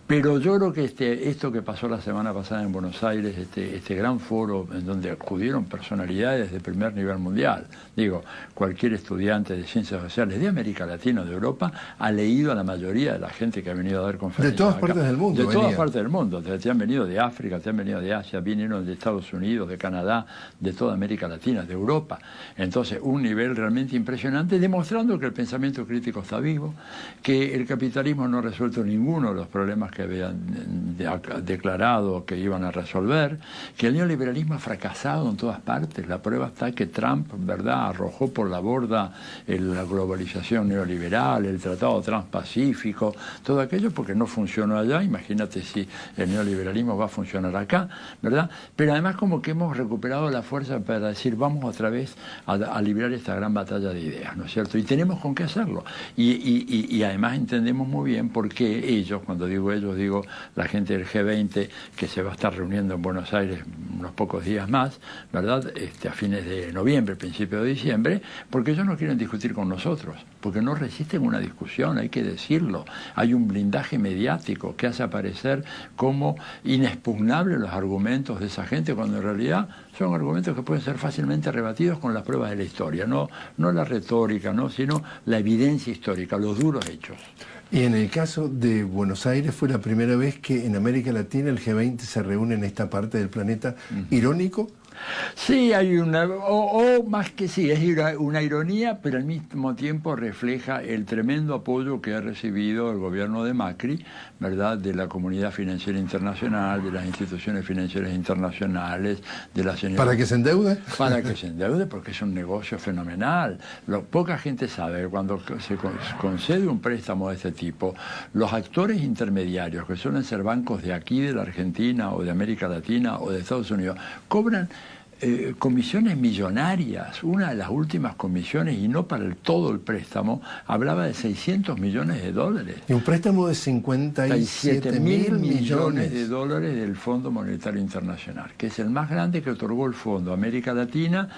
[SPEAKER 4] Pero yo creo que esto que pasó la semana pasada en Buenos Aires, este gran foro en donde acudieron personalidades de primer nivel mundial, digo, cualquier estudiante de ciencias sociales de América Latina o de Europa ha leído a la mayoría de la gente que ha venido a dar conferencias.
[SPEAKER 3] De todas
[SPEAKER 4] acá.
[SPEAKER 3] partes del mundo.
[SPEAKER 4] De todas partes del mundo. Te han venido de África, te han venido de Asia, vinieron de Estados Unidos, de Canadá, de toda América Latina, de Europa. Entonces, un nivel realmente impresionante, demostrando que el pensamiento crítico está vivo, que el capitalismo no ha resuelto ninguno de los problemas que habían declarado que iban a resolver, que el neoliberalismo ha fracasado en todas partes. La prueba está que Trump, ¿verdad?, arrojó por la borda la globalización neoliberal, el Tratado Transpacífico, todo aquello porque no funcionó allá. Imagínate si el neoliberalismo va a funcionar acá, ¿verdad? Pero además como que hemos recuperado la fuerza para decir vamos otra vez a librar esta gran batalla de ideas, ¿no es cierto? Y tenemos con qué hacerlo. Y además entendemos muy bien por qué ellos, cuando digo ellos, digo la gente del G20 que se va a estar reuniendo en Buenos Aires unos pocos días más, ¿verdad?, a fines de noviembre, principio de diciembre, porque ellos no quieren discutir con nosotros, porque no resisten una discusión, hay que decirlo. Hay un blindaje mediático que hace aparecer como inexpugnables los argumentos de esa gente, cuando en realidad son argumentos que pueden ser fácilmente rebatidos con las pruebas de la historia, no la retórica, ¿no?, sino la evidencia histórica, los duros hechos.
[SPEAKER 3] Y en el caso de Buenos Aires fue la primera vez que en América Latina el G20 se reúne en esta parte del planeta. ¿Irónico?
[SPEAKER 4] Sí, hay o más que sí, es una ironía, pero al mismo tiempo refleja el tremendo apoyo que ha recibido el gobierno de Macri, ¿verdad?, de la comunidad financiera internacional, de las instituciones financieras internacionales, de las...
[SPEAKER 3] ¿Para que se endeude?
[SPEAKER 4] Para que se endeude, porque es un negocio fenomenal. Poca gente sabe que cuando se concede un préstamo de este tipo, los actores intermediarios, que suelen ser bancos de aquí, de la Argentina, o de América Latina, o de Estados Unidos, cobran comisiones millonarias. Una de las últimas comisiones, y no para todo el préstamo, hablaba de 600 millones de dólares.
[SPEAKER 3] Y un préstamo de 57 mil millones
[SPEAKER 4] de dólares del Fondo Monetario Internacional, que es el más grande que otorgó el Fondo a América Latina,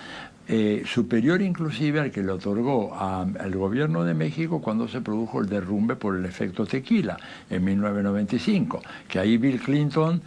[SPEAKER 4] superior inclusive al que le otorgó al gobierno de México cuando se produjo el derrumbe por el efecto tequila en 1995, que ahí Bill Clinton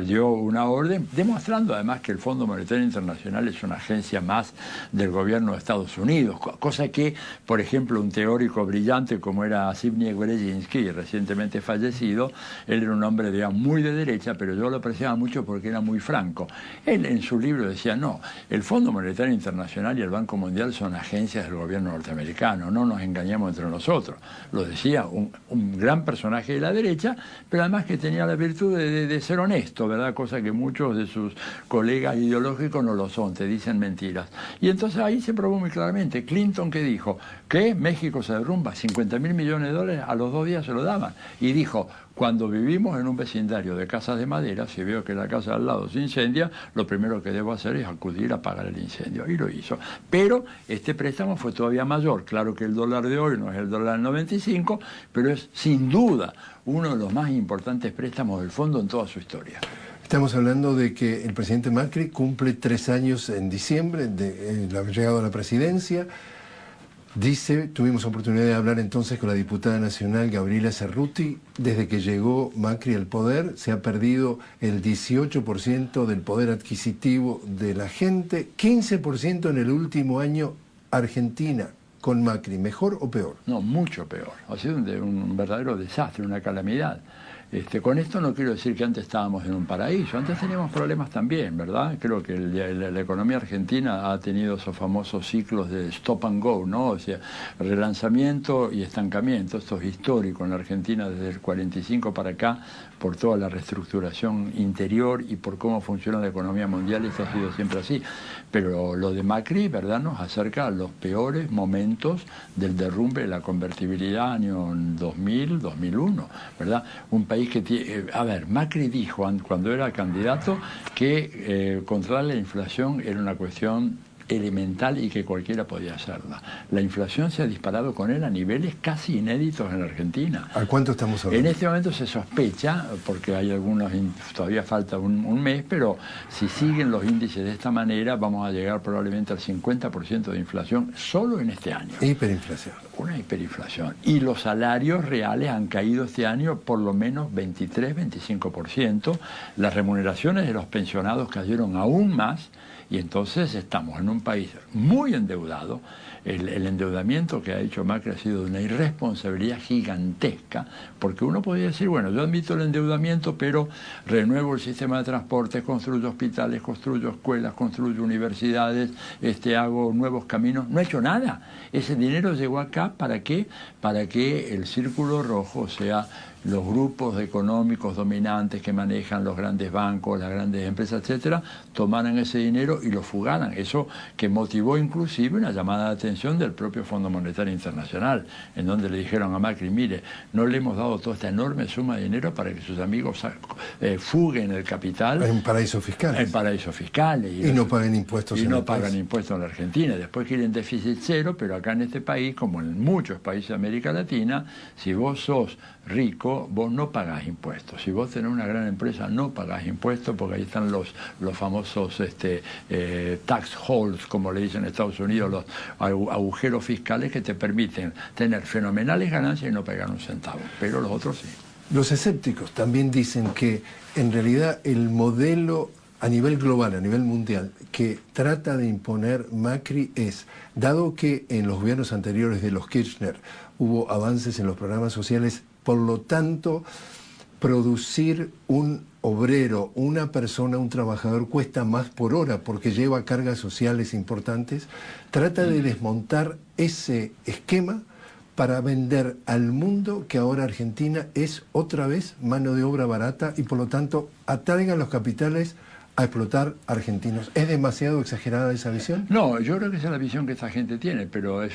[SPEAKER 4] dio una orden, demostrando además que el Fondo Monetario Internacional es una agencia más del gobierno de Estados Unidos, cosa que, por ejemplo, un teórico brillante como era Zbigniew Brzezinski, recientemente fallecido, él era un hombre, digamos, muy de derecha, pero yo lo apreciaba mucho porque era muy franco. Él en su libro decía, no, el Fondo Monetario Internacional y el Banco Mundial son agencias del gobierno norteamericano, no nos engañemos entre nosotros. Lo decía un gran personaje de la derecha, pero además que tenía la virtud de ser honesto, ¿verdad? Cosa que muchos de sus colegas ideológicos no lo son, te dicen mentiras. Y entonces ahí se probó muy claramente. Clinton, ¿qué dijo? Que México se derrumba, 50 mil millones de dólares, a los 2 días se lo daban. Y dijo, cuando vivimos en un vecindario de casas de madera, si veo que la casa al lado se incendia, lo primero que debo hacer es acudir a apagar el incendio. Y lo hizo. Pero este préstamo fue todavía mayor. Claro que el dólar de hoy no es el dólar del 95, pero es sin duda uno de los más importantes préstamos del fondo en toda su historia.
[SPEAKER 3] Estamos hablando de que el presidente Macri cumple 3 años en diciembre de haber llegado a la presidencia. Dice, tuvimos oportunidad de hablar entonces con la diputada nacional Gabriela Cerruti, desde que llegó Macri al poder se ha perdido el 18% del poder adquisitivo de la gente, 15% en el último año. Argentina con Macri, ¿mejor o peor?
[SPEAKER 4] No, mucho peor. Ha sido un verdadero desastre, una calamidad. Con esto no quiero decir que antes estábamos en un paraíso, antes teníamos problemas también, ¿verdad? Creo que la economía argentina ha tenido esos famosos ciclos de stop and go, ¿no? O sea, relanzamiento y estancamiento. Esto es histórico en la Argentina desde el 45 para acá, por toda la reestructuración interior y por cómo funciona la economía mundial. Esto ha sido siempre así. Pero lo de Macri, ¿verdad?, nos acerca a los peores momentos del derrumbe de la convertibilidad año 2000, 2001, ¿verdad? Un país que a ver, Macri dijo cuando era candidato que controlar la inflación era una cuestión elemental y que cualquiera podía hacerla. La inflación se ha disparado con él a niveles casi inéditos en la Argentina.
[SPEAKER 3] ¿A cuánto estamos hablando?
[SPEAKER 4] En este momento se sospecha, porque hay algunos, todavía falta un mes, pero si siguen los índices de esta manera vamos a llegar probablemente al 50% de inflación solo en este año.
[SPEAKER 3] Hiperinflación.
[SPEAKER 4] Una hiperinflación. Y los salarios reales han caído este año por lo menos 23-25%. Las remuneraciones de los pensionados cayeron aún más. Y entonces estamos en un país muy endeudado. El endeudamiento que ha hecho Macri ha sido de una irresponsabilidad gigantesca, porque uno podría decir, bueno, yo admito el endeudamiento, pero renuevo el sistema de transporte, construyo hospitales, construyo escuelas, construyo universidades, hago nuevos caminos. No ha hecho nada. Ese dinero llegó acá, ¿para qué? Para que el círculo rojo, o sea, los grupos económicos dominantes que manejan los grandes bancos, las grandes empresas, etcétera, tomaran ese dinero y lo fugaran. Eso que motivó inclusive una llamada de atención del propio Fondo Monetario Internacional, en donde le dijeron a Macri, mire, no le hemos dado toda esta enorme suma de dinero para que sus amigos fuguen el capital.
[SPEAKER 3] En paraísos fiscales.
[SPEAKER 4] En paraísos fiscales.
[SPEAKER 3] Y no paguen impuestos.
[SPEAKER 4] Y no pagan impuestos en la Argentina. Después quieren déficit cero, pero acá en este país, como en muchos países de América Latina, si vos sos rico, vos no pagás impuestos. Si vos tenés una gran empresa, no pagás impuestos, porque ahí están los famosos tax holes, como le dicen en Estados Unidos, los agujeros fiscales que te permiten tener fenomenales ganancias y no pagar un centavo. Pero los otros sí.
[SPEAKER 3] Los escépticos también dicen que en realidad el modelo a nivel global, a nivel mundial, que trata de imponer Macri es, dado que en los gobiernos anteriores de los Kirchner hubo avances en los programas sociales, por lo tanto, producir un obrero, una persona, un trabajador cuesta más por hora porque lleva cargas sociales importantes, trata de desmontar ese esquema para vender al mundo que ahora Argentina es otra vez mano de obra barata y por lo tanto atraigan los capitales a explotar argentinos. ¿Es demasiado exagerada esa visión?
[SPEAKER 4] No, yo creo que esa es la visión que esta gente tiene, pero es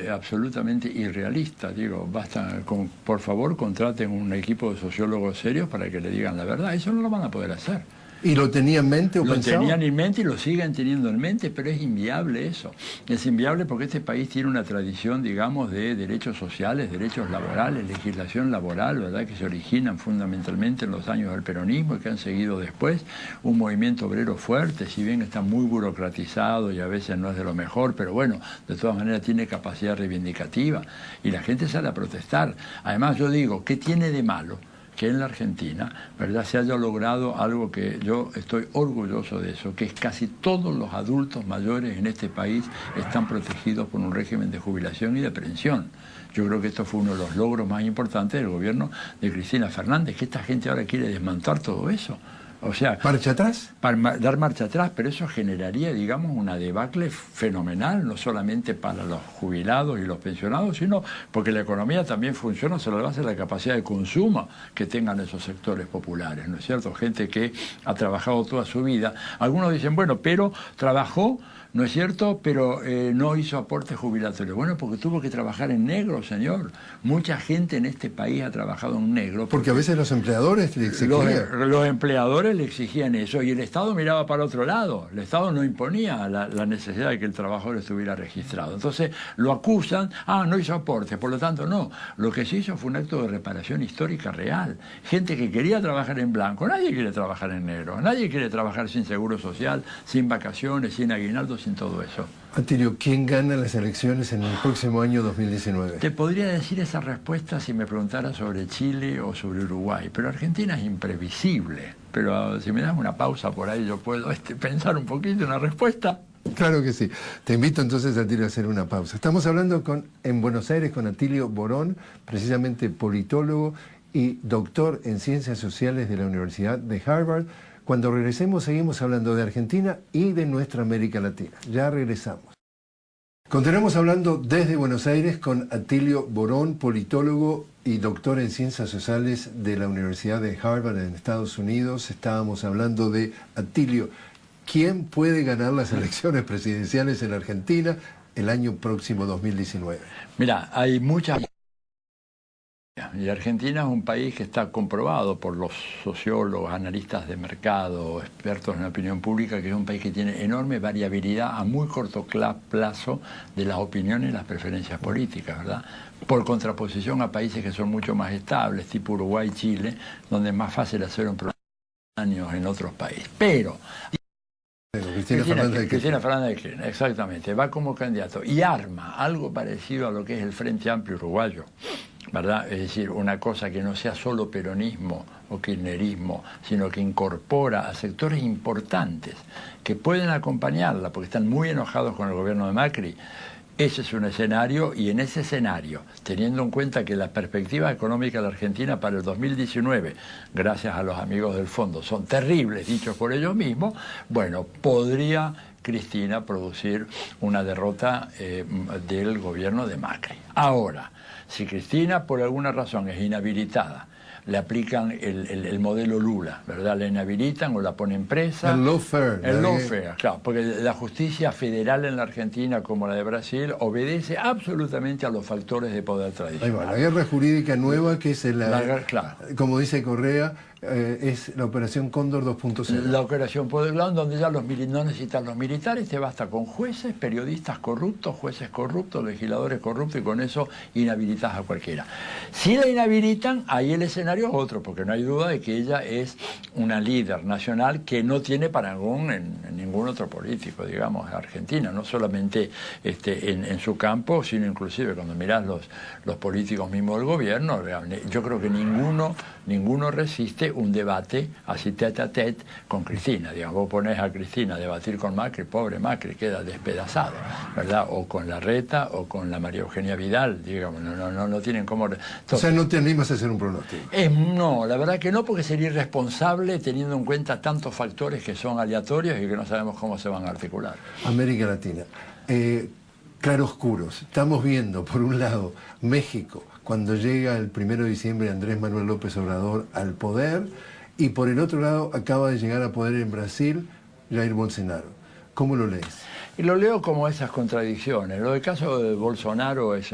[SPEAKER 4] absolutamente irrealista. Digo, basta, por favor, contraten un equipo de sociólogos serios para que le digan la verdad. Eso no lo van a poder hacer.
[SPEAKER 3] ¿Y lo tenía en mente o pensaba?
[SPEAKER 4] Lo tenían en mente y lo siguen teniendo en mente, pero es inviable eso. Es inviable porque este país tiene una tradición, digamos, de derechos sociales, derechos laborales, legislación laboral, ¿verdad?, que se originan fundamentalmente en los años del peronismo y que han seguido después. Un movimiento obrero fuerte, si bien está muy burocratizado y a veces no es de lo mejor, pero bueno, de todas maneras tiene capacidad reivindicativa y la gente sale a protestar. Además, yo digo, ¿qué tiene de malo que en la Argentina, ¿verdad?, se haya logrado algo que yo estoy orgulloso de eso, que es casi todos los adultos mayores en este país están protegidos por un régimen de jubilación y de pensión? Yo creo que esto fue uno de los logros más importantes del gobierno de Cristina Fernández, que esta gente ahora quiere desmontar todo eso. O sea,
[SPEAKER 3] ¿marcha atrás?
[SPEAKER 4] Dar marcha atrás, pero eso generaría, digamos, una debacle fenomenal, no solamente para los jubilados y los pensionados, sino porque la economía también funciona sobre la base de la capacidad de consumo que tengan esos sectores populares, ¿no es cierto? Gente que ha trabajado toda su vida. Algunos dicen, bueno, pero trabajó, ¿no es cierto?, pero no hizo aportes jubilatorios. Bueno, porque tuvo que trabajar en negro, señor. Mucha gente en este país ha trabajado en negro.
[SPEAKER 3] Porque a veces los empleadores le exigían.
[SPEAKER 4] Los empleadores le exigían eso y el Estado miraba para otro lado. El Estado no imponía la necesidad de que el trabajador estuviera registrado. Entonces lo acusan, no hizo aportes, por lo tanto no. Lo que se hizo fue un acto de reparación histórica real. Gente que quería trabajar en blanco. Nadie quiere trabajar en negro. Nadie quiere trabajar sin seguro social, sin vacaciones, sin aguinaldo, sin todo eso.
[SPEAKER 3] Atilio, ¿quién gana las elecciones en el próximo año 2019?
[SPEAKER 4] Te podría decir esa respuesta si me preguntara sobre Chile o sobre Uruguay, pero Argentina es imprevisible. Pero si me das una pausa por ahí yo puedo pensar un poquito en una respuesta.
[SPEAKER 3] Claro que sí. Te invito entonces, Atilio, a hacer una pausa. Estamos hablando en Buenos Aires con Atilio Borón, precisamente politólogo y doctor en Ciencias Sociales de la Universidad de Harvard. Cuando regresemos seguimos hablando de Argentina y de nuestra América Latina. Ya regresamos. Continuamos hablando desde Buenos Aires con Atilio Borón, politólogo y doctor en Ciencias Sociales de la Universidad de Harvard en Estados Unidos. Estábamos hablando de Atilio. ¿Quién puede ganar las elecciones presidenciales en Argentina el año próximo 2019?
[SPEAKER 4] Mira, hay muchas... Y Argentina es un país que está comprobado por los sociólogos, analistas de mercado, expertos en la opinión pública, que es un país que tiene enorme variabilidad a muy corto plazo de las opiniones y las preferencias políticas, ¿verdad? Por contraposición a países que son mucho más estables, tipo Uruguay y Chile, donde es más fácil hacer un programa de años en otros países. Pero... Cristina Fernández de Kirchner, exactamente, va como candidato y arma algo parecido a lo que es el Frente Amplio Uruguayo, ¿verdad? Es decir, una cosa que no sea solo peronismo o kirchnerismo, sino que incorpora a sectores importantes que pueden acompañarla, porque están muy enojados con el gobierno de Macri. Ese es un escenario, y en ese escenario, teniendo en cuenta que las perspectivas económicas de la Argentina para el 2019, gracias a los amigos del fondo, son terribles, dichos por ellos mismos, bueno, podría Cristina producir una derrota del gobierno de Macri. Ahora, si Cristina por alguna razón es inhabilitada, le aplican el modelo Lula, ¿verdad? La inhabilitan o la ponen presa.
[SPEAKER 3] El lawfare.
[SPEAKER 4] El lawfare, claro, porque la justicia federal en la Argentina, como la de Brasil, obedece absolutamente a los factores de poder tradicional.
[SPEAKER 3] Ahí va, la guerra jurídica nueva, que es
[SPEAKER 4] claro.
[SPEAKER 3] Como dice Correa, es la operación Cóndor 2.0.
[SPEAKER 4] La operación Poderlán, donde ya no necesitan los militares, te basta con jueces, periodistas corruptos, jueces corruptos, legisladores corruptos, y con eso inhabilitas a cualquiera. Si la inhabilitan, ahí el escenario es otro, porque no hay duda de que ella es una líder nacional que no tiene parangón en ningún otro político, digamos, Argentina, no solamente en su campo, sino inclusive cuando mirás los políticos mismos del gobierno, yo creo que ninguno resiste hace un debate así tete a tete con Cristina. Digamos, vos ponés a Cristina a debatir con Macri, pobre Macri, queda despedazado, ¿verdad? O con Larreta o con la María Eugenia Vidal, digamos, no tienen cómo... Entonces,
[SPEAKER 3] o sea, no te animas a hacer un pronóstico.
[SPEAKER 4] No, la verdad que no, porque sería irresponsable teniendo en cuenta tantos factores que son aleatorios y que no sabemos cómo se van a articular.
[SPEAKER 3] América Latina. Claroscuros. Estamos viendo, por un lado, México, cuando llega el 1 de diciembre Andrés Manuel López Obrador al poder, y por el otro lado acaba de llegar a poder en Brasil Jair Bolsonaro. ¿Cómo lo lees?
[SPEAKER 4] Y lo leo como esas contradicciones. Lo del caso de Bolsonaro es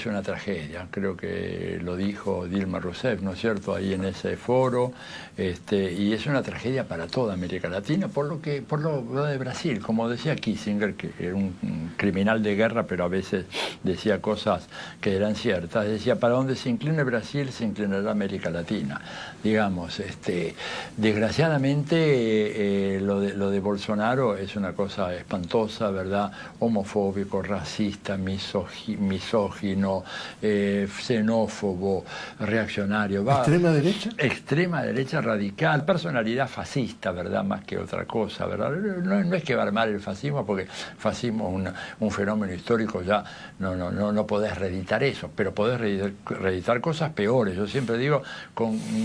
[SPEAKER 4] una tragedia. Creo que lo dijo Dilma Rousseff, ¿no es cierto?, ahí en ese foro. Y es una tragedia para toda América Latina, por lo de Brasil. Como decía Kissinger, que era un criminal de guerra, pero a veces decía cosas que eran ciertas. Decía, para donde se incline Brasil, se inclinará América Latina. Digamos, desgraciadamente, lo de Bolsonaro es una cosa espantosa, ¿verdad? Homofóbico, racista, misógino, xenófobo, reaccionario.
[SPEAKER 3] ¿Extrema derecha?
[SPEAKER 4] Extrema derecha radical, personalidad fascista, ¿verdad? Más que otra cosa, ¿verdad? No es que va a armar el fascismo, porque fascismo es un fenómeno histórico, ya no podés reeditar eso, pero podés reeditar cosas peores. Yo siempre digo,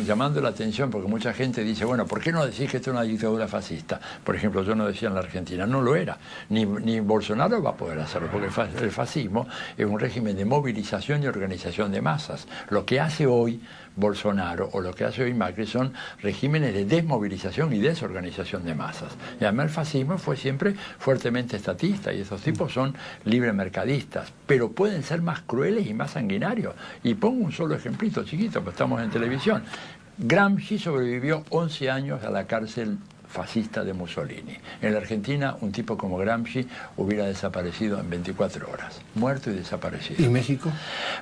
[SPEAKER 4] llamando la atención, porque mucha gente dice, bueno, ¿por qué no decís que esto es una dictadura fascista? Por ejemplo, yo no decía en la Argentina, no lo era. Ni Bolsonaro va a poder hacerlo, porque el fascismo es un régimen de movilización y organización de masas. Lo que hace hoy Bolsonaro o lo que hace hoy Macri son regímenes de desmovilización y desorganización de masas. Y además el fascismo fue siempre fuertemente estatista y esos tipos son libremercadistas, pero pueden ser más crueles y más sanguinarios. Y pongo un solo ejemplito chiquito, pues estamos en televisión. Gramsci sobrevivió 11 años a la cárcel fascista de Mussolini. En la Argentina, un tipo como Gramsci hubiera desaparecido en 24 horas, muerto y desaparecido.
[SPEAKER 3] ¿Y México?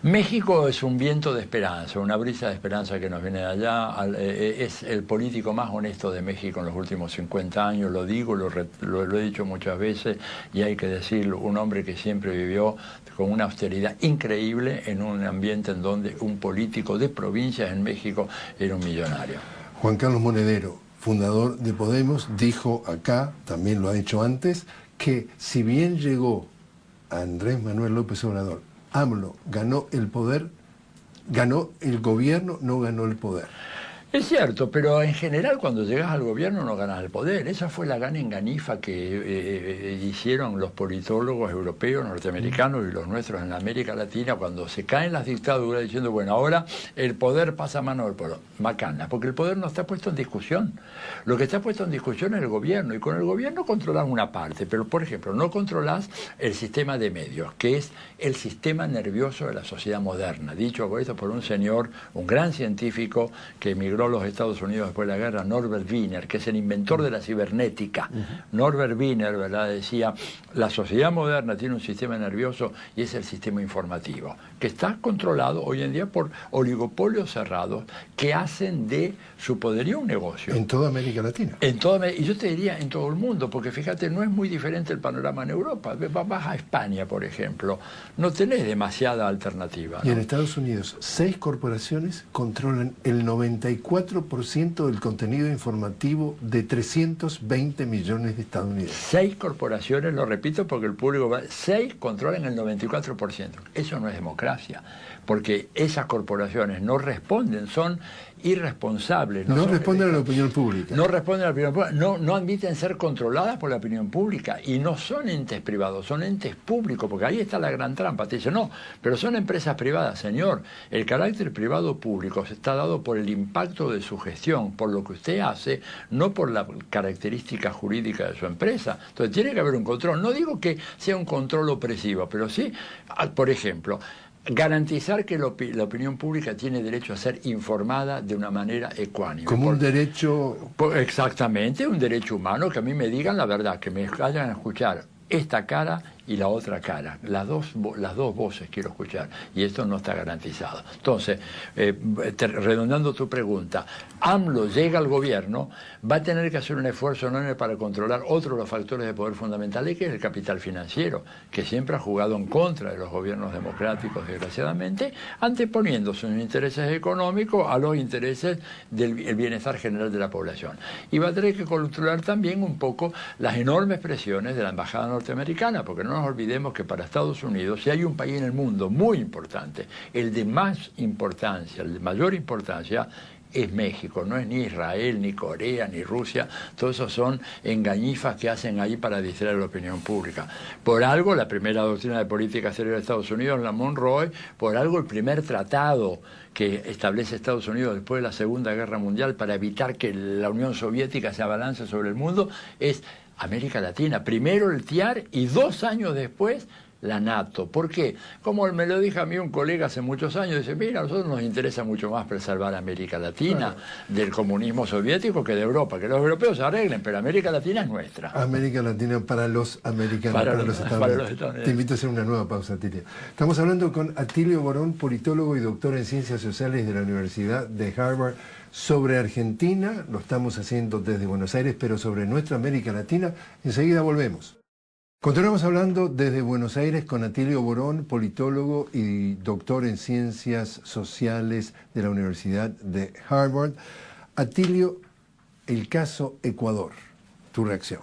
[SPEAKER 4] México es un viento de esperanza, una brisa de esperanza que nos viene de allá. Es el político más honesto de México en los últimos 50 años, lo digo, lo he dicho muchas veces, y hay que decirlo, un hombre que siempre vivió con una austeridad increíble en un ambiente en donde un político de provincias en México era un millonario.
[SPEAKER 3] Juan Carlos Monedero, fundador de Podemos, dijo acá, también lo ha dicho antes, que si bien llegó a Andrés Manuel López Obrador, AMLO ganó el poder, ganó el gobierno, no ganó el poder.
[SPEAKER 4] Es cierto, pero en general cuando llegas al gobierno no ganas el poder. Esa fue la gran enganifa que hicieron los politólogos europeos, norteamericanos y los nuestros en América Latina cuando se caen las dictaduras diciendo, bueno, ahora el poder pasa a mano del pueblo. Macana, porque el poder no está puesto en discusión. Lo que está puesto en discusión es el gobierno, y con el gobierno controlas una parte, pero por ejemplo no controlas el sistema de medios, que es el sistema nervioso de la sociedad moderna. Dicho esto por un señor, un gran científico que emigró a los Estados Unidos después de la guerra, Norbert Wiener, que es el inventor de la cibernética. Norbert Wiener, ¿verdad?, decía, la sociedad moderna tiene un sistema nervioso y es el sistema informativo, que está controlado hoy en día por oligopolios cerrados que hacen de su poderío un negocio.
[SPEAKER 3] En toda América Latina.
[SPEAKER 4] Y yo te diría en todo el mundo, porque fíjate, no es muy diferente el panorama en Europa. Vas a España, por ejemplo, no tenés demasiada alternativa, ¿no?
[SPEAKER 3] Y en Estados Unidos, 6 corporaciones controlan el 94% del contenido informativo de 320 millones de estadounidenses.
[SPEAKER 4] 6 corporaciones, lo repito porque el público va, 6 controlan el 94%. Eso no es democracia, porque esas corporaciones no responden, son irresponsables.
[SPEAKER 3] No responden a la opinión pública.
[SPEAKER 4] No responden a la opinión pública, no admiten ser controladas por la opinión pública, y no son entes privados, son entes públicos, porque ahí está la gran trampa. Te dicen, no, pero son empresas privadas. Señor, el carácter privado público está dado por el impacto de su gestión, por lo que usted hace, no por la característica jurídica de su empresa. Entonces tiene que haber un control. No digo que sea un control opresivo, pero sí, por ejemplo, garantizar que la opinión pública tiene derecho a ser informada de una manera ecuánime.
[SPEAKER 3] Como un derecho...
[SPEAKER 4] Exactamente, un derecho humano, que a mí me digan la verdad, que me hagan escuchar esta cara y la otra cara. Las dos voces quiero escuchar, y esto no está garantizado. Entonces, redondando tu pregunta, AMLO llega al gobierno, va a tener que hacer un esfuerzo enorme para controlar otro de los factores de poder fundamentales, que es el capital financiero, que siempre ha jugado en contra de los gobiernos democráticos, desgraciadamente, anteponiendo sus intereses económicos a los intereses del bienestar general de la población. Y va a tener que controlar también un poco las enormes presiones de la embajada norteamericana, porque no nos olvidemos que para Estados Unidos, si hay un país en el mundo muy importante, el de más importancia, el de mayor importancia, es México, no es ni Israel, ni Corea, ni Rusia. Todos esos son engañifas que hacen ahí para distraer a la opinión pública. Por algo, la primera doctrina de política exterior de Estados Unidos, la Monroe, por algo el primer tratado que establece Estados Unidos después de la Segunda Guerra Mundial para evitar que la Unión Soviética se abalance sobre el mundo, es América Latina. Primero el TIAR y 2 años después la NATO. ¿Por qué? Como me lo dijo a mí un colega hace muchos años, dice, mira, a nosotros nos interesa mucho más preservar América Latina del comunismo soviético que de Europa, que los europeos se arreglen, pero América Latina es nuestra.
[SPEAKER 3] América Latina para los americanos, para los Estados Unidos. Te invito a hacer una nueva pausa, Atilio. Estamos hablando con Atilio Borón, politólogo y doctor en Ciencias Sociales de la Universidad de Harvard, sobre Argentina. Lo estamos haciendo desde Buenos Aires, pero sobre nuestra América Latina. Enseguida volvemos. Continuamos hablando desde Buenos Aires con Atilio Borón, politólogo y doctor en Ciencias Sociales de la Universidad de Harvard. Atilio, el caso Ecuador, tu reacción.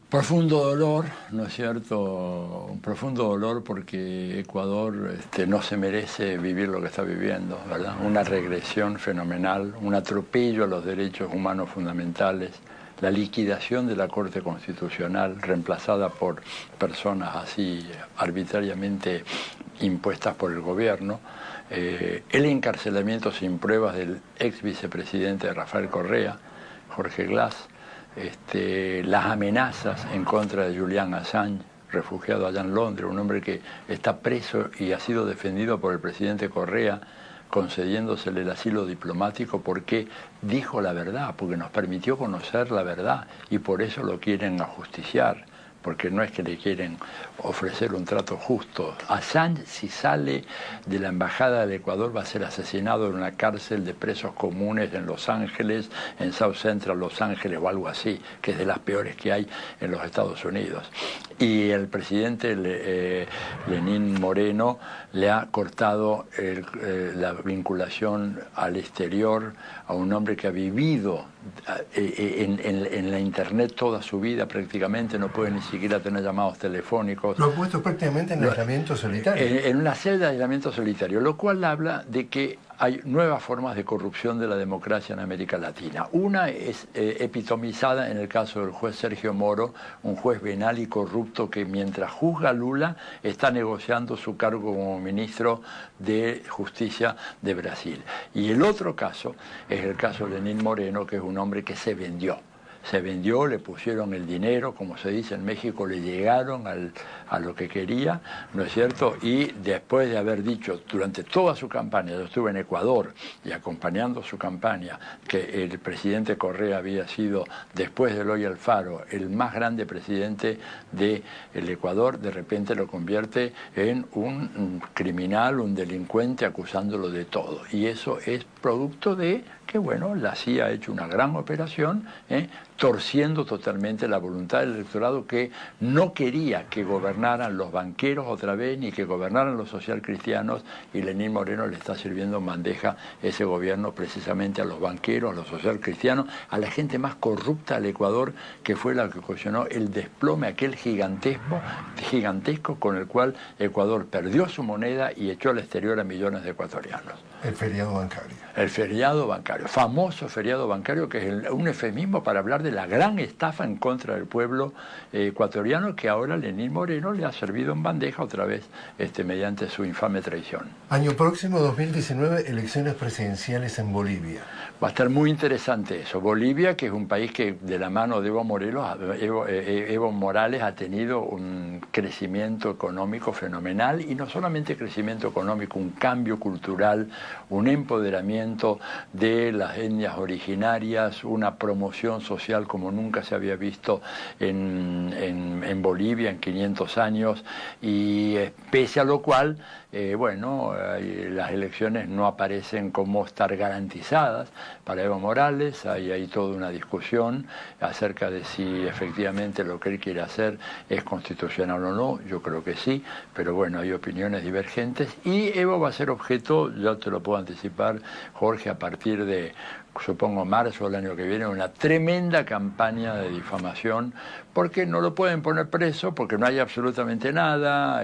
[SPEAKER 4] Profundo dolor, ¿no es cierto? Un profundo dolor porque Ecuador no se merece vivir lo que está viviendo, ¿verdad? Una regresión fenomenal, un atropello a los derechos humanos fundamentales, la liquidación de la Corte Constitucional reemplazada por personas así arbitrariamente impuestas por el gobierno, el encarcelamiento sin pruebas del ex vicepresidente Rafael Correa, Jorge Glass, las amenazas en contra de Julian Assange, refugiado allá en Londres, un hombre que está preso y ha sido defendido por el presidente Correa, concediéndosele el asilo diplomático porque dijo la verdad, porque nos permitió conocer la verdad y por eso lo quieren ajusticiar, porque no es que le quieren ofrecer un trato justo. Assange, si sale de la embajada del Ecuador, va a ser asesinado en una cárcel de presos comunes en Los Ángeles, en South Central Los Ángeles o algo así, que es de las peores que hay en los Estados Unidos. Y el presidente Lenín Moreno le ha cortado la vinculación al exterior a un hombre que ha vivido en la internet toda su vida prácticamente, no puede ni siquiera tener llamados telefónicos.
[SPEAKER 3] Lo ha puesto prácticamente en aislamiento solitario.
[SPEAKER 4] En una celda de aislamiento solitario, lo cual habla de que hay nuevas formas de corrupción de la democracia en América Latina. Una es epitomizada en el caso del juez Sergio Moro, un juez venal y corrupto que mientras juzga a Lula está negociando su cargo como ministro de Justicia de Brasil. Y el otro caso es el caso de Lenín Moreno, que es un hombre que se vendió. Se vendió, le pusieron el dinero, como se dice en México, le llegaron a lo que quería, ¿no es cierto? Y después de haber dicho durante toda su campaña, yo estuve en Ecuador y acompañando su campaña, que el presidente Correa había sido, después de Eloy Alfaro, el más grande presidente del Ecuador, de repente lo convierte en un criminal, un delincuente, acusándolo de todo. Y eso es producto de que, bueno, la CIA ha hecho una gran operación, torciendo totalmente la voluntad del electorado que no quería que gobernaran los banqueros otra vez, ni que gobernaran los socialcristianos, y Lenín Moreno le está sirviendo en bandeja ese gobierno precisamente a los banqueros, a los socialcristianos, a la gente más corrupta del Ecuador, que fue la que ocasionó el desplome aquel gigantesco con el cual Ecuador perdió su moneda y echó al exterior a millones de ecuatorianos.
[SPEAKER 3] El feriado bancario.
[SPEAKER 4] El feriado bancario, famoso feriado bancario, que es un eufemismo para hablar de la gran estafa en contra del pueblo ecuatoriano, que ahora Lenín Moreno le ha servido en bandeja otra vez mediante su infame traición.
[SPEAKER 3] Año próximo, 2019, elecciones presidenciales en Bolivia.
[SPEAKER 4] Va a estar muy interesante eso. Bolivia, que es un país que de la mano de Evo Morales ha tenido un crecimiento económico fenomenal, y no solamente crecimiento económico, un cambio cultural, un empoderamiento de las etnias originarias, una promoción social social como nunca se había visto en Bolivia en 500 años, y pese a lo cual, bueno, las elecciones no aparecen como estar garantizadas para Evo Morales. Hay toda una discusión acerca de si efectivamente lo que él quiere hacer es constitucional o no. Yo creo que sí, pero bueno, hay opiniones divergentes, y Evo va a ser objeto, ya te lo puedo anticipar, Jorge, a partir de, supongo, marzo del año que viene, una tremenda campaña de difamación, porque no lo pueden poner preso, porque no hay absolutamente nada.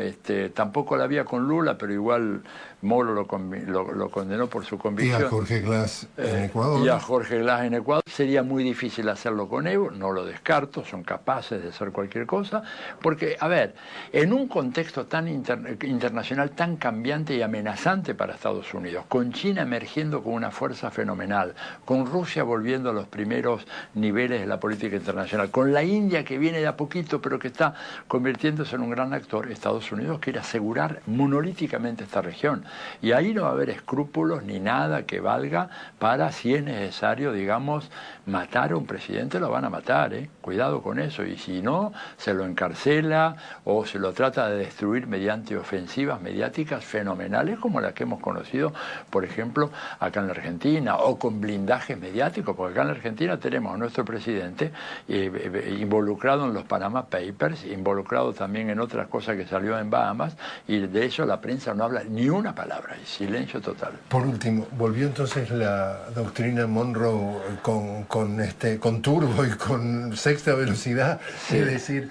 [SPEAKER 4] Tampoco la había con Lula, pero igual Moro lo condenó por su convicción.
[SPEAKER 3] Y a Jorge Glass en Ecuador.
[SPEAKER 4] Y a Jorge Glass en Ecuador. Sería muy difícil hacerlo con Evo, no lo descarto, son capaces de hacer cualquier cosa, porque, a ver, en un contexto tan internacional, tan cambiante y amenazante para Estados Unidos, con China emergiendo como una fuerza fenomenal, con Rusia volviendo a los primeros niveles de la política internacional, con la India que viene de a poquito pero que está convirtiéndose en un gran actor, Estados Unidos quiere asegurar monolíticamente esta región, y ahí no va a haber escrúpulos ni nada que valga para, si es necesario, digamos, matar a un presidente. Lo van a matar, cuidado con eso, y si no, se lo encarcela o se lo trata de destruir mediante ofensivas mediáticas fenomenales como las que hemos conocido, por ejemplo, acá en la Argentina, o con blindajes mediáticos, porque acá en la Argentina tenemos a nuestro presidente involucrado en los Panama Papers, involucrado también en otras cosas que salió en Bahamas, y de eso la prensa no habla ni una palabra, hay silencio total.
[SPEAKER 3] Por último, volvió entonces la doctrina Monroe con turbo y con sexta velocidad, sí. Es decir,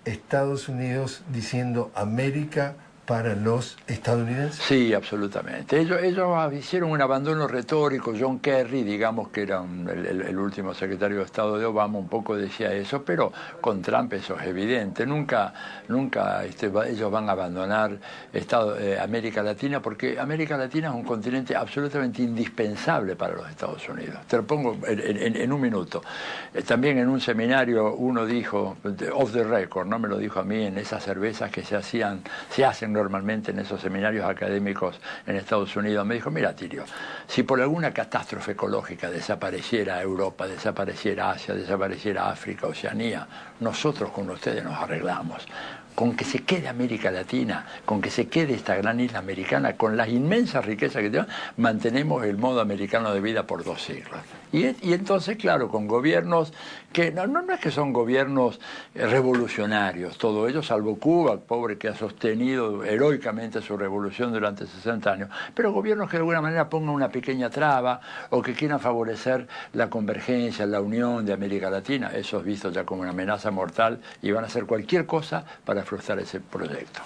[SPEAKER 3] Estados Unidos diciendo América para los estadounidenses.
[SPEAKER 4] Sí, absolutamente. Ellos hicieron un abandono retórico. John Kerry, digamos que era el último secretario de Estado de Obama, un poco decía eso, pero con Trump eso es evidente. Nunca ellos van a abandonar América Latina, porque América Latina es un continente absolutamente indispensable para los Estados Unidos. Te lo pongo en un minuto. También en un seminario uno dijo, off the record, no me lo dijo a mí, en esas cervezas que se hacen normalmente en esos seminarios académicos en Estados Unidos, me dijo, mira, Tirio, si por alguna catástrofe ecológica desapareciera Europa, desapareciera Asia, desapareciera África, Oceanía, nosotros con ustedes nos arreglamos. Con que se quede América Latina, con que se quede esta gran isla americana, con las inmensas riquezas que tenemos, mantenemos el modo americano de vida por 2 siglos. Y entonces, claro, con gobiernos que no es que son gobiernos revolucionarios, todos ellos, salvo Cuba, pobre, que ha sostenido heroicamente su revolución durante 60 años, pero gobiernos que de alguna manera pongan una pequeña traba o que quieran favorecer la convergencia, la unión de América Latina, eso es visto ya como una amenaza mortal, y van a hacer cualquier cosa para frustrar ese proyecto.